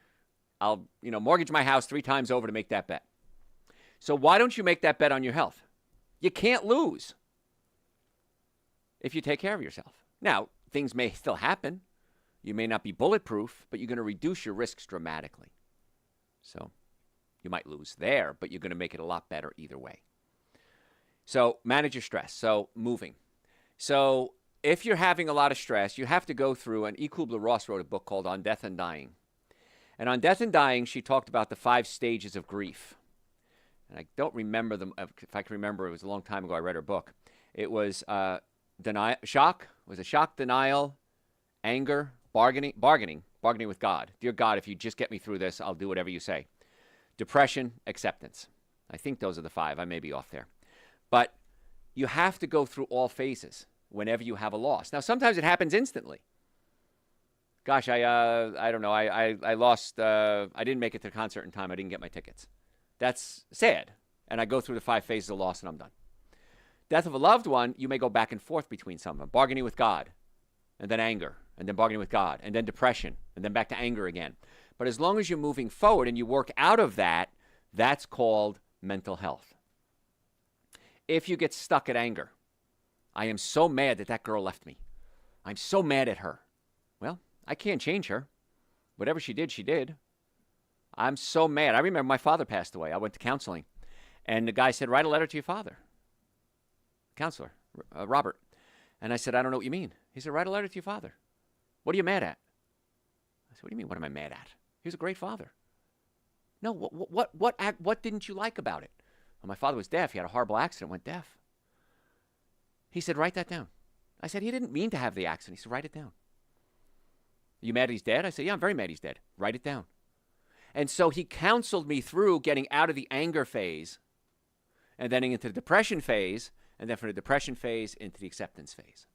I'll mortgage my house 3 times over to make that bet. So why don't you make that bet on your health? You can't lose if you take care of yourself. Now, things may still happen. You may not be bulletproof, but you're going to reduce your risks dramatically. So you might lose there, but you're going to make it a lot better either way. So manage your stress. So moving. So if you're having a lot of stress, you have to go through, and E. Kubler-Ross wrote a book called On Death and Dying. And on Death and Dying, she talked about the 5 stages of grief. And I don't remember them. If I can remember, it was a long time ago I read her book. It was shock, denial, anger, bargaining with God. Dear God, if you just get me through this, I'll do whatever you say. Depression, acceptance. I think those are the 5. I may be off there. But you have to go through all phases whenever you have a loss. Now, sometimes it happens instantly. Gosh, I don't know. I lost. I didn't make it to the concert in time. I didn't get my tickets. That's sad. And I go through the 5 phases of loss, and I'm done. Death of a loved one, you may go back and forth between some of them. Bargaining with God, and then anger, and then bargaining with God, and then depression, and then back to anger again. But as long as you're moving forward and you work out of that, that's called mental health. If you get stuck at anger, I am so mad that that girl left me. I'm so mad at her. Well, I can't change her. Whatever she did, she did. I'm so mad. I remember my father passed away. I went to counseling, and the guy said, write a letter to your father. Counselor, Robert. And I said, I don't know what you mean. He said, write a letter to your father. What are you mad at? I said, what do you mean, what am I mad at? He was a great father. No, what didn't you like about it? Well, my father was deaf. He had a horrible accident, went deaf. He said, write that down. I said, he didn't mean to have the accident. He said, write it down. Are you mad he's dead? I said, yeah, I'm very mad he's dead. Write it down. And so he counseled me through getting out of the anger phase and then into the depression phase, and then from the depression phase into the acceptance phase.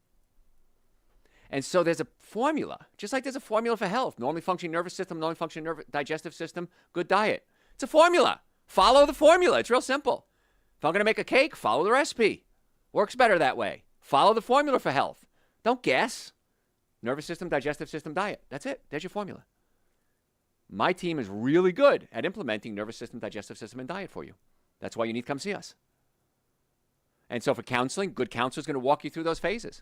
And so there's a formula, just like there's a formula for health. Normally functioning nervous system, normally functioning digestive system, good diet. It's a formula. Follow the formula. It's real simple. If I'm going to make a cake, follow the recipe. Works better that way. Follow the formula for health. Don't guess. Nervous system, digestive system, diet. That's it. There's your formula. My team is really good at implementing nervous system, digestive system, and diet for you. That's why you need to come see us. And so for counseling, good counselor is going to walk you through those phases.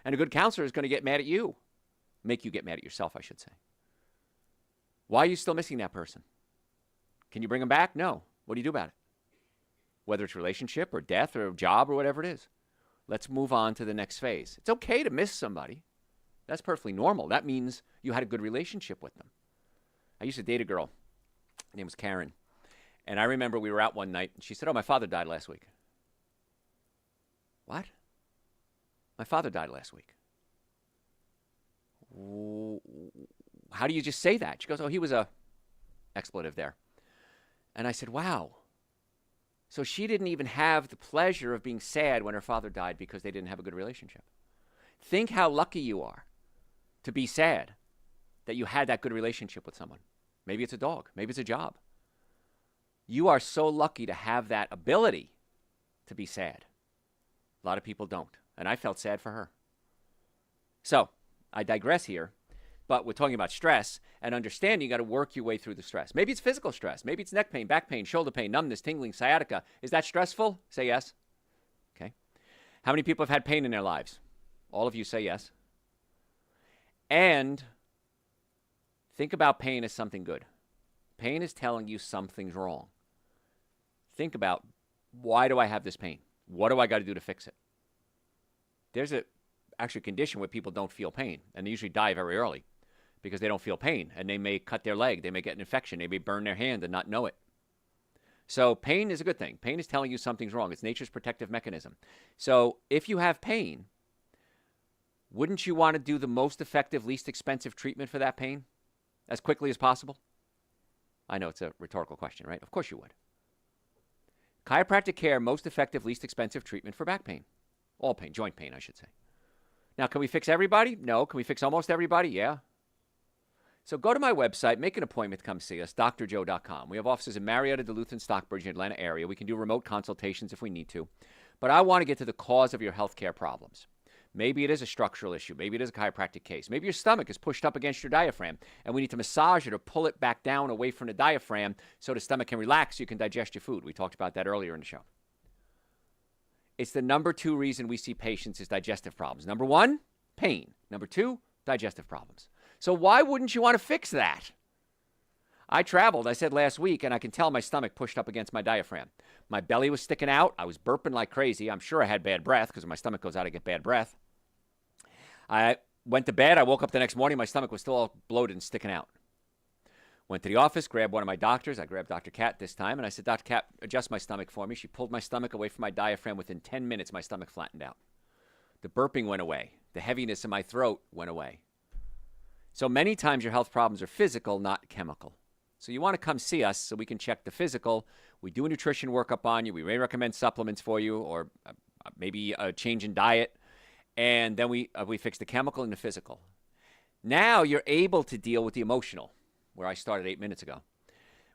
And a good counselor is going to get mad at you. Make you get mad at yourself, I should say. Why are you still missing that person? Can you bring them back? No. What do you do about it? Whether it's relationship or death or job or whatever it is. Let's move on to the next phase. It's okay to miss somebody. That's perfectly normal. That means you had a good relationship with them. I used to date a girl. Her name was Karen. And I remember we were out one night, and she said, oh, my father died last week. What? My father died last week. How do you just say that? She goes, oh, he was a expletive there. And I said, wow. So she didn't even have the pleasure of being sad when her father died because they didn't have a good relationship. Think how lucky you are to be sad that you had that good relationship with someone. Maybe it's a dog. Maybe it's a job. You are so lucky to have that ability to be sad. A lot of people don't. And I felt sad for her. So I digress here, but we're talking about stress and understanding you got to work your way through the stress. Maybe it's physical stress. Maybe it's neck pain, back pain, shoulder pain, numbness, tingling, sciatica. Is that stressful? Say yes. Okay. How many people have had pain in their lives? All of you say yes. And think about pain as something good. Pain is telling you something's wrong. Think about, why do I have this pain? What do I got to do to fix it? There's a actual condition where people don't feel pain, and they usually die very early because they don't feel pain, and they may cut their leg, they may get an infection, they may burn their hand and not know it. So pain is a good thing. Pain is telling you something's wrong. It's nature's protective mechanism. So if you have pain, wouldn't you want to do the most effective, least expensive treatment for that pain as quickly as possible? I know it's a rhetorical question, right? Of course you would. Chiropractic care, most effective, least expensive treatment for back pain. All pain, joint pain, I should say. Now, can we fix everybody? No. Can we fix almost everybody? Yeah. So go to my website, make an appointment to come see us, drjoe.com. We have offices in Marietta, Duluth, and Stockbridge in the Atlanta area. We can do remote consultations if we need to. But I want to get to the cause of your healthcare problems. Maybe it is a structural issue. Maybe it is a chiropractic case. Maybe your stomach is pushed up against your diaphragm, and we need to massage it or pull it back down away from the diaphragm so the stomach can relax so you can digest your food. We talked about that earlier in the show. It's the number 2 reason we see patients is digestive problems. Number 1, pain. Number 2, digestive problems. So why wouldn't you want to fix that? I traveled, I said last week, and I can tell my stomach pushed up against my diaphragm. My belly was sticking out. I was burping like crazy. I'm sure I had bad breath because when my stomach goes out, I get bad breath. I went to bed. I woke up the next morning. My stomach was still all bloated and sticking out. Went to the office, grabbed one of my doctors. I grabbed Dr. Cat this time, and I said, Dr. Cat, adjust my stomach for me. She pulled my stomach away from my diaphragm. Within 10 minutes, my stomach flattened out. The burping went away. The heaviness in my throat went away. So many times your health problems are physical, not chemical. So you want to come see us so we can check the physical. We do a nutrition workup on you. We may recommend supplements for you, or maybe a change in diet. And then we fix the chemical and the physical. Now you're able to deal with the emotional, where I started 8 minutes ago.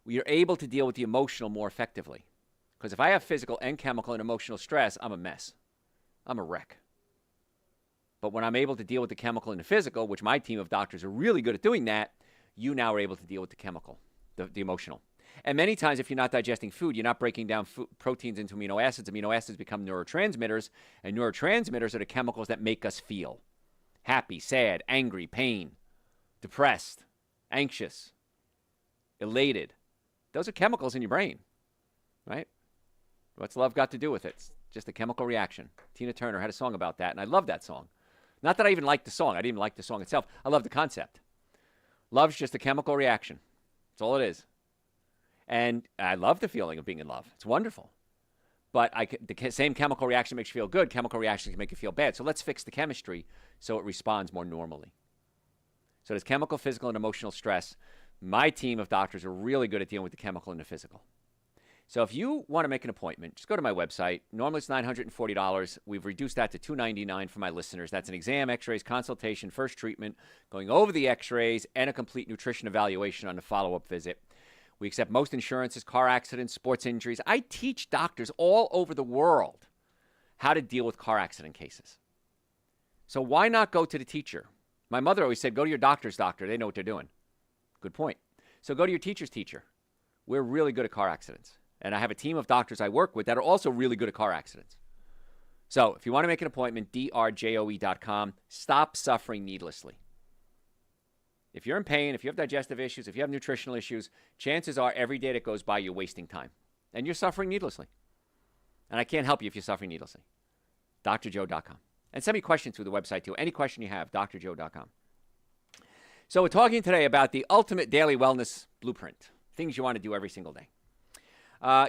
You're able to deal with the emotional more effectively. Because if I have physical and chemical and emotional stress, I'm a mess. I'm a wreck. But when I'm able to deal with the chemical and the physical, which my team of doctors are really good at doing that, you now are able to deal with the chemical, the emotional. And many times, if you're not digesting food, you're not breaking down proteins into amino acids. Amino acids become neurotransmitters, and neurotransmitters are the chemicals that make us feel happy, sad, angry, pain, depressed, anxious, elated. Those are chemicals in your brain, right? What's love got to do with it? It's just a chemical reaction. Tina Turner had a song about that, and I love that song. Not that I even like the song. I didn't even like the song itself. I love the concept. Love's just a chemical reaction. That's all it is. And I love the feeling of being in love. It's wonderful. But the same chemical reaction makes you feel good. Chemical reactions can make you feel bad. So let's fix the chemistry so it responds more normally. So there's chemical, physical, and emotional stress. My team of doctors are really good at dealing with the chemical and the physical. So if you want to make an appointment, just go to my website. Normally it's $940. We've reduced that to $299 for my listeners. That's an exam, x-rays, consultation, first treatment, going over the x-rays, and a complete nutrition evaluation on the follow-up visit. We accept most insurances, car accidents, sports injuries. I teach doctors all over the world how to deal with car accident cases. So why not go to the teacher? My mother always said, go to your doctor's doctor. They know what they're doing. Good point. So go to your teacher's teacher. We're really good at car accidents. And I have a team of doctors I work with that are also really good at car accidents. So if you want to make an appointment, drjoe.com. Stop suffering needlessly. If you're in pain, if you have digestive issues, if you have nutritional issues, chances are every day that goes by, you're wasting time. And you're suffering needlessly. And I can't help you if you're suffering needlessly. drjoe.com. And send me questions through the website too. Any question you have, drjoe.com. So we're talking today about the ultimate daily wellness blueprint. Things you want to do every single day.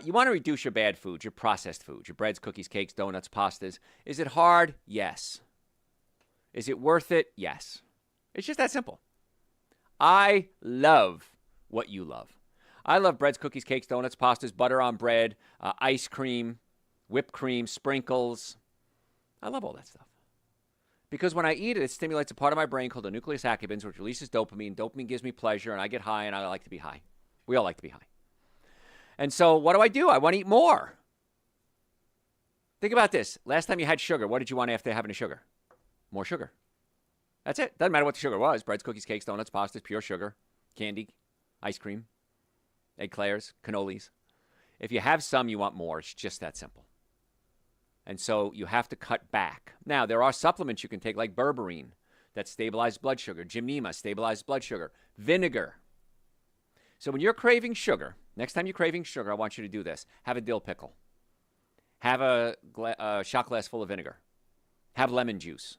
You want to reduce your bad foods, your processed foods, your breads, cookies, cakes, donuts, pastas. Is it hard? Yes. Is it worth it? Yes. It's just that simple. I love what you love. I love breads, cookies, cakes, donuts, pastas, butter on bread, ice cream, whipped cream, sprinkles. I love all that stuff. Because when I eat it, it stimulates a part of my brain called the nucleus accumbens, which releases dopamine. Dopamine gives me pleasure, and I get high, and I like to be high. We all like to be high. And so what do? I want to eat more. Think about this. Last time you had sugar, what did you want after having a sugar? More sugar. That's it. Doesn't matter what the sugar was. Breads, cookies, cakes, donuts, pastas, pure sugar, candy, ice cream, eclairs, cannolis. If you have some, you want more. It's just that simple. And so you have to cut back. Now, there are supplements you can take like berberine that stabilize blood sugar. Gymnema stabilizes blood sugar. Vinegar. So when you're craving sugar, next time you're craving sugar, I want you to do this. Have a dill pickle. Have a shot glass full of vinegar. Have lemon juice.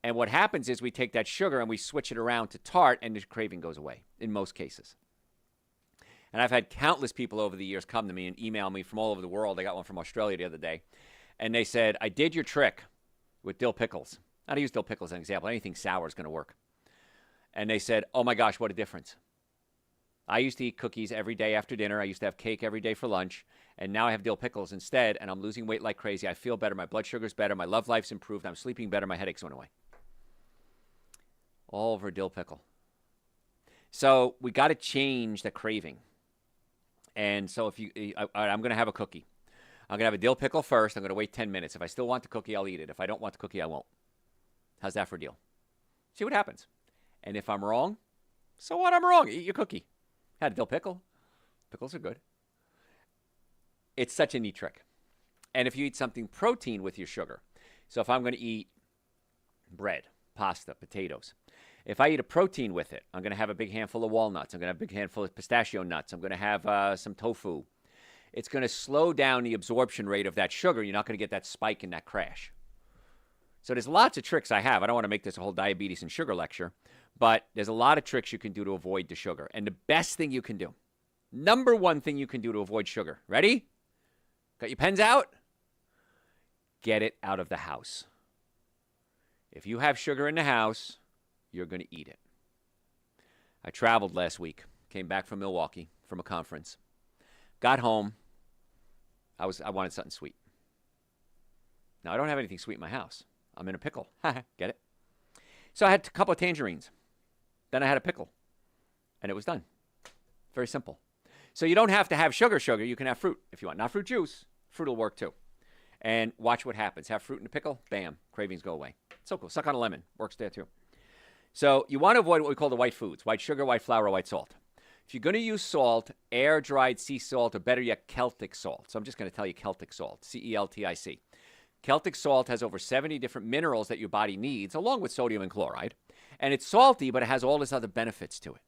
And what happens is we take that sugar and we switch it around to tart, and the craving goes away in most cases. And I've had countless people over the years come to me and email me from all over the world. I got one from Australia the other day. And they said, I did your trick with dill pickles. I use dill pickles as an example. Anything sour is going to work. And they said, oh my gosh, what a difference. I used to eat cookies every day after dinner. I used to have cake every day for lunch. And now I have dill pickles instead, and I'm losing weight like crazy. I feel better. My blood sugar's better. My love life's improved. I'm sleeping better. My headaches went away. All over dill pickle. So we got to change the craving. And so I'm going to have a cookie. I'm going to have a dill pickle first. I'm going to wait 10 minutes. If I still want the cookie, I'll eat it. If I don't want the cookie, I won't. How's that for a deal? See what happens. And if I'm wrong, so what? I'm wrong. Eat your cookie. Had a dill pickle. Pickles are good. It's such a neat trick. And if you eat something protein with your sugar, so if I'm going to eat bread, pasta, potatoes, if I eat a protein with it, I'm going to have a big handful of walnuts. I'm going to have a big handful of pistachio nuts. I'm going to have some tofu. It's going to slow down the absorption rate of that sugar. You're not going to get that spike and that crash. So there's lots of tricks I have. I don't want to make this a whole diabetes and sugar lecture, But there's a lot of tricks you can do to avoid the sugar. And the best thing you can do, number one thing you can do to avoid sugar. Ready? Got your pens out? Get it out of the house. If you have sugar in the house, you're going to eat it. I traveled last week, came back from Milwaukee from a conference. Got home. I wanted something sweet. Now, I don't have anything sweet in my house. I'm in a pickle. Get it? So I had a couple of tangerines. Then I had a pickle. And it was done. Very simple. So you don't have to have sugar. You can have fruit if you want. Not fruit juice. Fruit will work too. And watch what happens. Have fruit in a pickle. Bam. Cravings go away. So cool. Suck on a lemon. Works there too. So you want to avoid what we call the white foods. White sugar, white flour, white salt. If you're going to use salt, air-dried sea salt, or better yet, Celtic salt. So I'm just going to tell you Celtic salt. C-E-L-T-I-C. Celtic salt has over 70 different minerals that your body needs, along with sodium and chloride. And it's salty, but it has all this other benefits to it.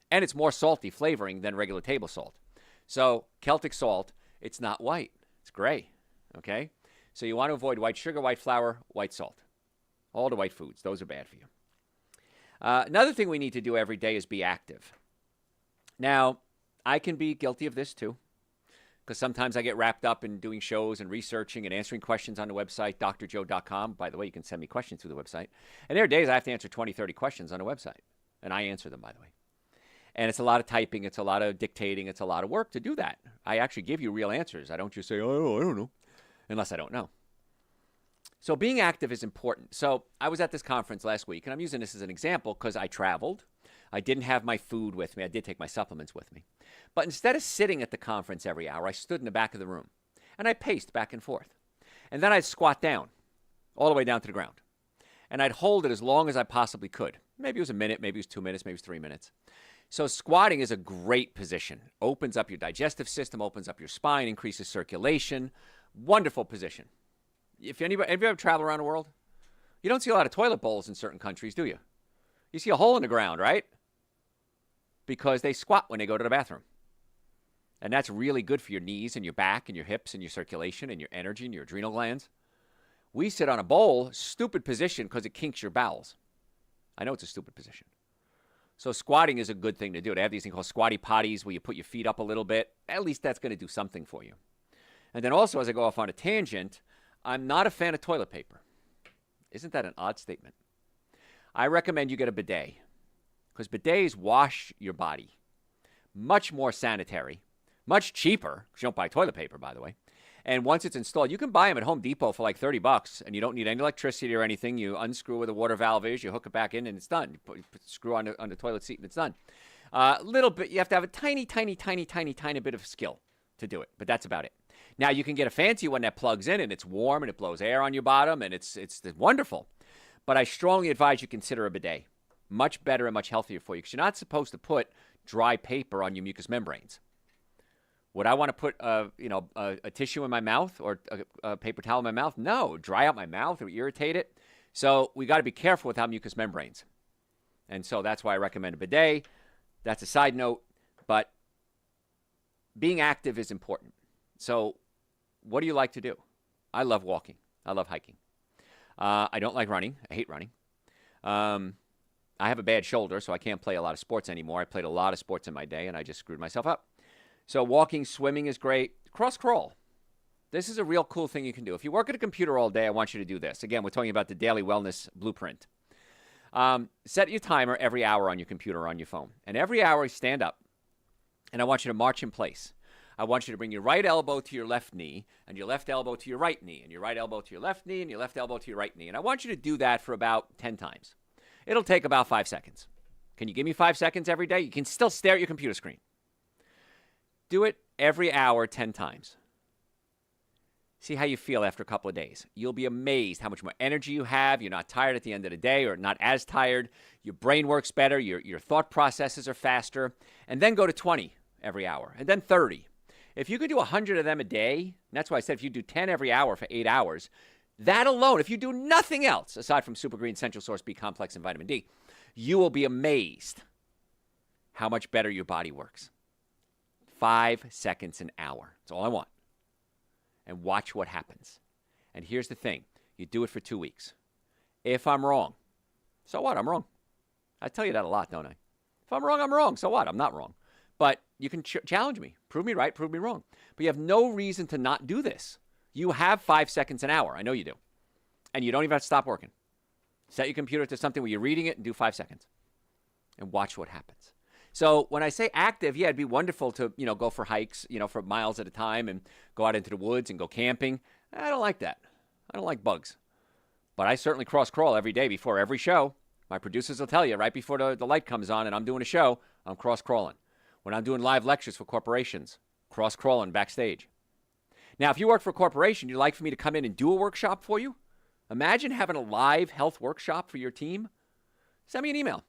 And it's more salty flavoring than regular table salt. So Celtic salt, it's not white. It's gray, okay? So you want to avoid white sugar, white flour, white salt. All the white foods. Those are bad for you. Another thing we need to do every day is be active. Now, I can be guilty of this too, because sometimes I get wrapped up in doing shows and researching and answering questions on the website, drjoe.com. By the way, you can send me questions through the website. And there are days I have to answer 20, 30 questions on the website. And I answer them, by the way. And it's a lot of typing. It's a lot of dictating. It's a lot of work to do that. I actually give you real answers. I don't just say, oh, I don't know, unless I don't know. So being active is important. So I was at this conference last week, and I'm using this as an example because I traveled. I didn't have my food with me. I did take my supplements with me. But instead of sitting at the conference every hour, I stood in the back of the room, and I paced back and forth. And then I'd squat down, all the way down to the ground. And I'd hold it as long as I possibly could. Maybe it was a minute, maybe it was 2 minutes, maybe it was 3 minutes. So squatting is a great position. Opens up your digestive system, opens up your spine, increases circulation. Wonderful position. If you ever travel around the world, you don't see a lot of toilet bowls in certain countries, do you? You see a hole in the ground, right? Because they squat when they go to the bathroom. And that's really good for your knees and your back and your hips and your circulation and your energy and your adrenal glands. We sit on a bowl, stupid position because it kinks your bowels. I know it's a stupid position. So squatting is a good thing to do. They have these things called squatty potties where you put your feet up a little bit. At least that's going to do something for you. And then also, as I go off on a tangent, I'm not a fan of toilet paper. Isn't that an odd statement? I recommend you get a bidet because bidets wash your body. Much more sanitary, much cheaper, because you don't buy toilet paper, by the way. And once it's installed, you can buy them at Home Depot for like $30, and you don't need any electricity or anything. You unscrew where the water valve is, you hook it back in, and it's done. You screw on the toilet seat, and it's done. Little bit, you have to have a tiny bit of skill to do it, but that's about it. Now, you can get a fancy one that plugs in, and it's warm, and it blows air on your bottom, and it's wonderful. But I strongly advise you consider a bidet. Much better and much healthier for you, because you're not supposed to put dry paper on your mucous membranes. Would I want to put a tissue in my mouth or a paper towel in my mouth? No. Dry out my mouth or irritate it. So we got to be careful with our mucous membranes. And so that's why I recommend a bidet. That's a side note. But being active is important. So what do you like to do? I love walking. I love hiking. I don't like running. I hate running. I have a bad shoulder, so I can't play a lot of sports anymore. I played a lot of sports in my day, and I just screwed myself up. So walking, swimming is great. Cross crawl. This is a real cool thing you can do. If you work at a computer all day, I want you to do this. Again, we're talking about the Daily Wellness Blueprint. Set your timer every hour on your computer or on your phone. And every hour, stand up. And I want you to march in place. I want you to bring your right elbow to your left knee and your left elbow to your right knee and your right elbow to your left knee and your left elbow to your right knee. And I want you to do that for about 10 times. It'll take about 5 seconds. Can you give me 5 seconds every day? You can still stare at your computer screen. Do it every hour 10 times. See how you feel after a couple of days. You'll be amazed how much more energy you have. You're not tired at the end of the day or not as tired. Your brain works better. Your thought processes are faster. And then go to 20 every hour and then 30. If you could do 100 of them a day, and that's why I said if you do 10 every hour for 8 hours, that alone, if you do nothing else aside from Super Green, Central Source B Complex, and Vitamin D, you will be amazed how much better your body works. 5 seconds an hour. That's all I want. And watch what happens. And here's the thing. You do it for 2 weeks. If I'm wrong, so what? I'm wrong. I tell you that a lot, don't I? If I'm wrong, I'm wrong. So what? I'm not wrong. But you can challenge me. Prove me right, prove me wrong. But you have no reason to not do this. You have 5 seconds an hour. I know you do. And you don't even have to stop working. Set your computer to something where you're reading it and do 5 seconds. And watch what happens. So when I say active, yeah, it'd be wonderful to, go for hikes, for miles at a time and go out into the woods and go camping. I don't like that. I don't like bugs. But I certainly cross-crawl every day before every show. My producers will tell you right before the light comes on and I'm doing a show, I'm cross-crawling. When I'm doing live lectures for corporations, cross-crawling backstage. Now, if you work for a corporation, you'd like for me to come in and do a workshop for you? Imagine having a live health workshop for your team. Send me an email.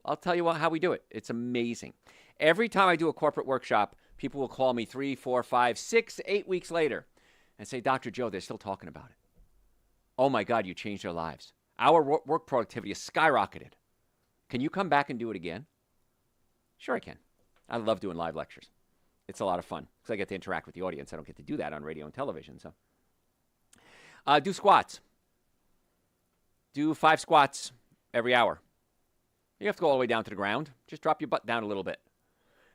I'll tell you how we do it. It's amazing. Every time I do a corporate workshop, people will call me 3, 4, 5, 6, 8 weeks later and say, Dr. Joe, they're still talking about it. Oh my God, you changed their lives. Our work productivity has skyrocketed. Can you come back and do it again? Sure I can. I love doing live lectures. It's a lot of fun because I get to interact with the audience. I don't get to do that on radio and television. So, do squats. Do 5 squats every hour. You have to go all the way down to the ground. Just drop your butt down a little bit.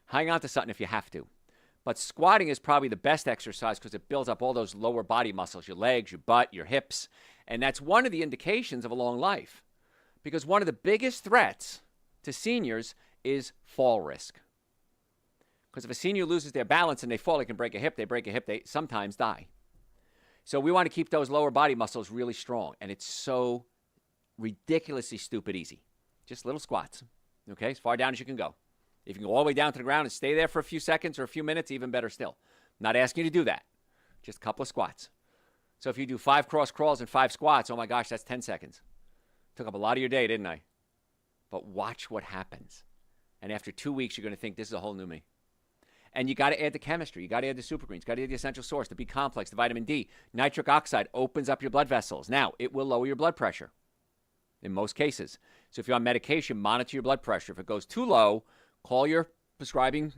Hang on to something if you have to. But squatting is probably the best exercise because it builds up all those lower body muscles, your legs, your butt, your hips. And that's one of the indications of a long life. Because one of the biggest threats to seniors is fall risk. Because if a senior loses their balance and they fall, they can break a hip. They sometimes die. So we want to keep those lower body muscles really strong. And it's so ridiculously stupid easy. Just little squats, okay, as far down as you can go. If you can go all the way down to the ground and stay there for a few seconds or a few minutes, even better still. I'm not asking you to do that. Just a couple of squats. So if you do 5 cross crawls and 5 squats, oh my gosh, that's 10 seconds. Took up a lot of your day, didn't I? But watch what happens. And after 2 weeks, you're going to think this is a whole new me. And you got to add the chemistry. You got to add the super greens. You got to add the essential source, the B complex, the vitamin D. Nitric oxide opens up your blood vessels. Now, it will lower your blood pressure in most cases. So if you're on medication, monitor your blood pressure. If it goes too low, call your prescribing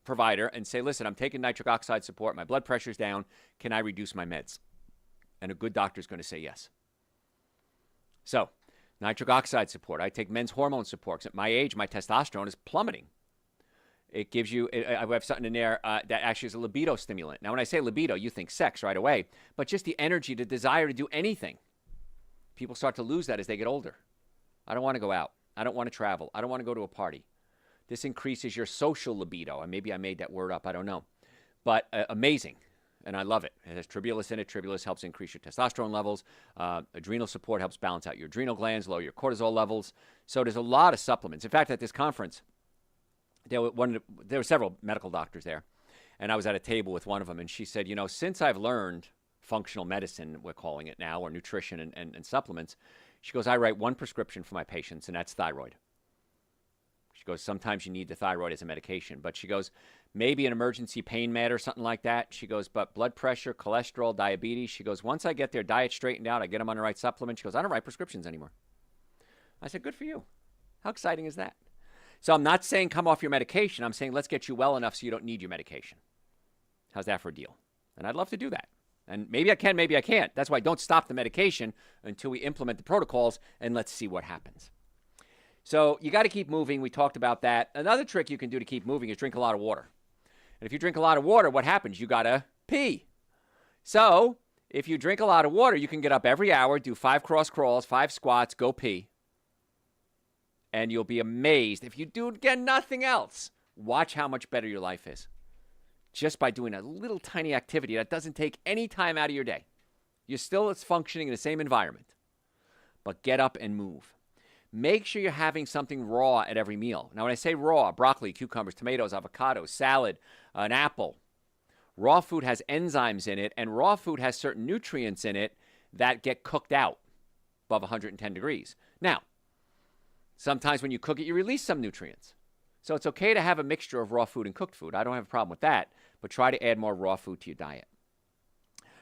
provider and say, listen, I'm taking nitric oxide support. My blood pressure's down. Can I reduce my meds? And a good doctor is going to say yes. So nitric oxide support. I take men's hormone support. 'Cause at my age, my testosterone is plummeting. It gives you, I have something in there that actually is a libido stimulant. Now, when I say libido, you think sex right away, but just the energy, the desire to do anything. People start to lose that as they get older. I don't want to go out. I don't want to travel. I don't want to go to a party. This increases your social libido. And maybe I made that word up. I don't know. But amazing. And I love it. It has tribulus in it. Tribulus helps increase your testosterone levels. Adrenal support helps balance out your adrenal glands, lower your cortisol levels. So there's a lot of supplements. In fact, at this conference, there were several medical doctors there. And I was at a table with one of them. And she said, since I've learned functional medicine, we're calling it now, or nutrition and supplements, she goes, I write one prescription for my patients, and that's thyroid. She goes, sometimes you need the thyroid as a medication. But she goes, maybe an emergency pain med or something like that. She goes, but blood pressure, cholesterol, diabetes. She goes, once I get their diet straightened out, I get them on the right supplement. She goes, I don't write prescriptions anymore. I said, good for you. How exciting is that? So I'm not saying come off your medication. I'm saying let's get you well enough so you don't need your medication. How's that for a deal? And I'd love to do that. And maybe I can, maybe I can't. That's why don't stop the medication until we implement the protocols, and let's see what happens. So you got to keep moving. We talked about that. Another trick you can do to keep moving is drink a lot of water. And if you drink a lot of water, what happens? You got to pee. So if you drink a lot of water, you can get up every hour, do 5 cross crawls, 5 squats, go pee. And you'll be amazed. If you do, again, nothing else, watch how much better your life is. Just by doing a little tiny activity that doesn't take any time out of your day. You're still functioning in the same environment. But get up and move. Make sure you're having something raw at every meal. Now, when I say raw, broccoli, cucumbers, tomatoes, avocados, salad, an apple. Raw food has enzymes in it, and raw food has certain nutrients in it that get cooked out above 110 degrees. Now, sometimes when you cook it, you release some nutrients. So it's okay to have a mixture of raw food and cooked food. I don't have a problem with that, but try to add more raw food to your diet.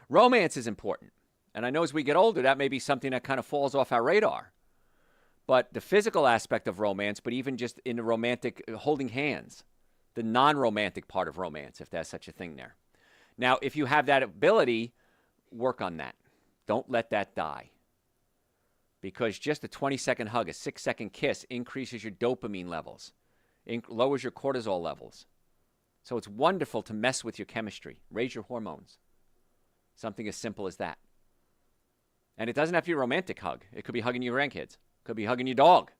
Romance is important. And I know as we get older, that may be something that kind of falls off our radar. But the physical aspect of romance, but even just in the romantic holding hands, the non-romantic part of romance, if there's such a thing there. Now, if you have that ability, work on that. Don't let that die. because just a 20-second hug, a 6-second kiss increases your dopamine levels, lowers your cortisol levels. So it's wonderful to mess with your chemistry, raise your hormones. Something as simple as that. And it doesn't have to be a romantic hug. It could be hugging your grandkids. It could be hugging your dog.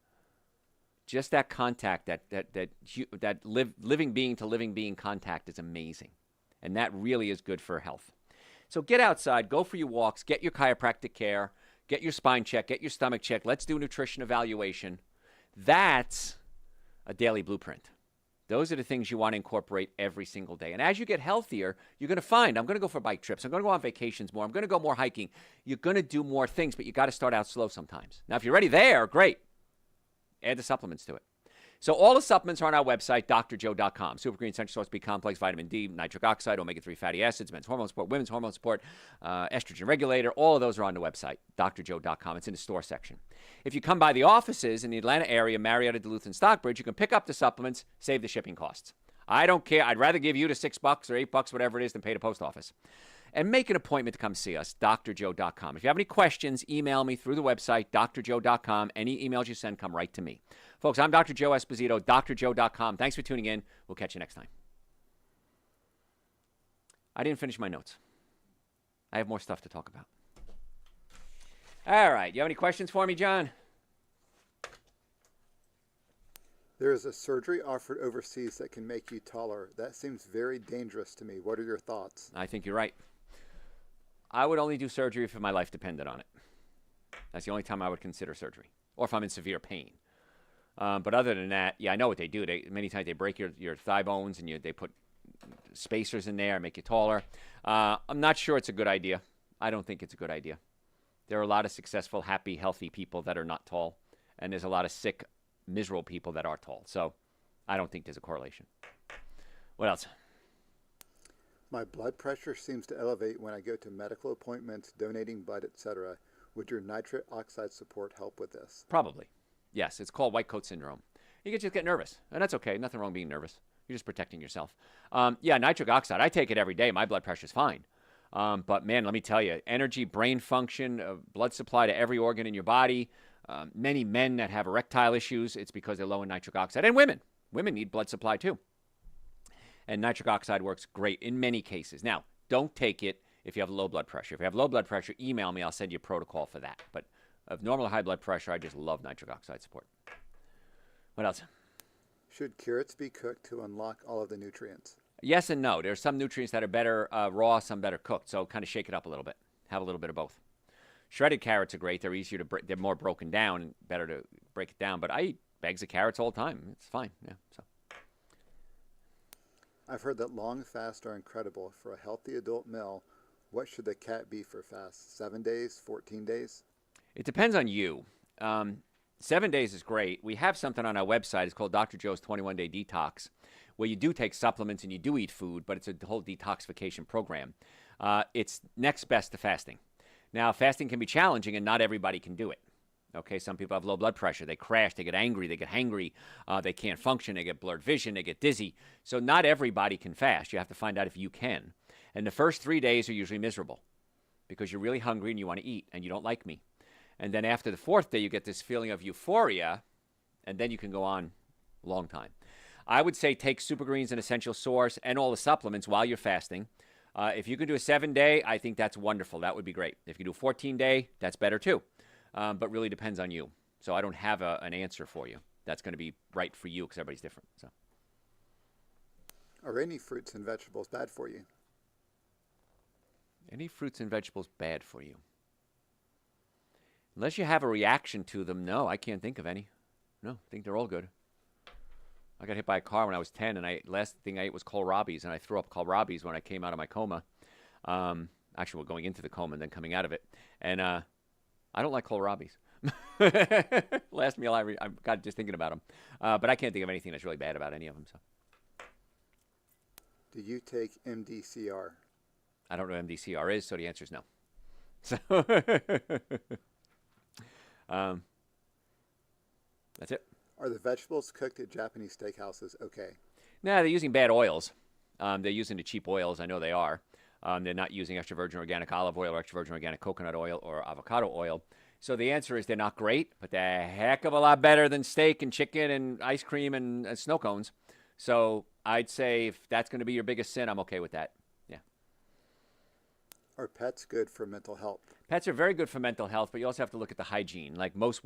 Just that contact, that living being to living being contact is amazing. And that really is good for health. So get outside, go for your walks, get your chiropractic care, get your spine check, get your stomach check. Let's do a nutrition evaluation. That's a daily blueprint. Those are the things you want to incorporate every single day. And as you get healthier, you're going to find, I'm going to go for bike trips. I'm going to go on vacations more. I'm going to go more hiking. You're going to do more things, but you got to start out slow sometimes. Now, if you're already there, great. Add the supplements to it. So all the supplements are on our website, drjoe.com. Super Green Essential Source B Complex, vitamin D, nitric oxide, omega-3 fatty acids, men's hormone support, women's hormone support, estrogen regulator. All of those are on the website, drjoe.com. It's in the store section. If you come by the offices in the Atlanta area, Marietta, Duluth, and Stockbridge, you can pick up the supplements, save the shipping costs. I don't care. I'd rather give you the $6 or $8, whatever it is, than pay the post office. And make an appointment to come see us, drjoe.com. If you have any questions, email me through the website, drjoe.com. Any emails you send come right to me. Folks, I'm Dr. Joe Esposito, drjoe.com. Thanks for tuning in. We'll catch you next time. I didn't finish my notes. I have more stuff to talk about. All right. You have any questions for me, John? There is a surgery offered overseas that can make you taller. That seems very dangerous to me. What are your thoughts? I think you're right. I would only do surgery if my life depended on it. That's the only time I would consider surgery, or if I'm in severe pain. But other than that, yeah, I know what they do. Many times they break your thigh bones and they put spacers in there and make you taller. I'm not sure it's a good idea. I don't think it's a good idea. There are a lot of successful, happy, healthy people that are not tall, and there's a lot of sick, miserable people that are tall. So I don't think there's a correlation. What else? My blood pressure seems to elevate when I go to medical appointments, donating blood, etc. Would your nitric oxide support help with this? Probably. Yes, it's called white coat syndrome. You can just get nervous, and that's okay. Nothing wrong being nervous. You're just protecting yourself. Yeah, nitric oxide, I take it every day. My blood pressure's fine. But, man, let me tell you, energy, brain function, blood supply to every organ in your body. Many men that have erectile issues, it's because they're low in nitric oxide. And women. Women need blood supply, too. And nitric oxide works great in many cases. Now, don't take it if you have low blood pressure. If you have low blood pressure, email me. I'll send you a protocol for that. But of normal high blood pressure, I just love nitric oxide support. What else? Should carrots be cooked to unlock all of the nutrients? Yes and no. There's some nutrients that are better raw, some better cooked. So kind of shake it up a little bit. Have a little bit of both. Shredded carrots are great. They're easier to break. They're more broken down and better to break it down. But I eat bags of carrots all the time. It's fine. Yeah. So. I've heard that long fasts are incredible. For a healthy adult male, what should the cat be for fast? 7 days, 14 days? It depends on you. 7 days is great. We have something on our website. It's called Dr. Joe's 21-Day Detox, where you do take supplements and you do eat food, but it's a whole detoxification program. It's next best to fasting. Now, fasting can be challenging, and not everybody can do it. Okay, some people have low blood pressure. They crash, they get angry, they get hangry, they can't function, they get blurred vision, they get dizzy. So not everybody can fast. You have to find out if you can. And the first 3 days are usually miserable because you're really hungry and you want to eat and you don't like me. And then after the fourth day, you get this feeling of euphoria, and then you can go on a long time. I would say take Super Greens and Essential Source and all the supplements while you're fasting. If you can do a 7-day, I think that's wonderful. That would be great. If you do a 14-day, that's better too. But really depends on you. So I don't have an answer for you. That's going to be right for you because everybody's different. So, are any fruits and vegetables bad for you? Any fruits and vegetables bad for you? Unless you have a reaction to them, no, I can't think of any. No, I think they're all good. I got hit by a car when I was 10, and last thing I ate was kohlrabi's, and I threw up kohlrabi's when I came out of my coma. Actually, we're going into the coma and then coming out of it. And I don't like kohlrabi's. Last meal I got just thinking about them. But I can't think of anything that's really bad about any of them. So. Do you take MDCR? I don't know what MDCR is, so the answer is no. So that's it. Are the vegetables cooked at Japanese steakhouses okay? No, they're using bad oils. They're using the cheap oils. I know they are. They're not using extra virgin organic olive oil or extra virgin organic coconut oil or avocado oil. So the answer is they're not great, but they're a heck of a lot better than steak and chicken and ice cream and snow cones. So I'd say if that's going to be your biggest sin, I'm okay with that. Yeah. Are pets good for mental health? Pets are very good for mental health, but you also have to look at the hygiene. Like most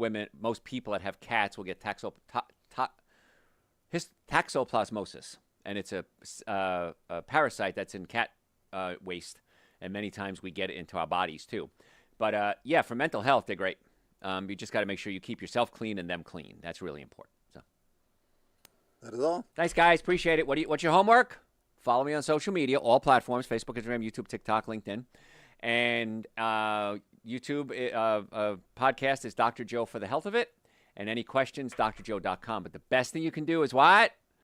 people that have cats will get toxoplasmosis, and it's a parasite that's in cat waste, and many times we get it into our bodies too. But yeah, for mental health, they're great. You just got to make sure you keep yourself clean and them clean. That's really important. So, That is all. thanks, guys. Appreciate it. What's your homework? Follow me on social media, all platforms: Facebook, Instagram, YouTube, TikTok, LinkedIn, and YouTube. Podcast is Dr. Joe for the health of it. And any questions, drjoe.com. But the best thing you can do is what?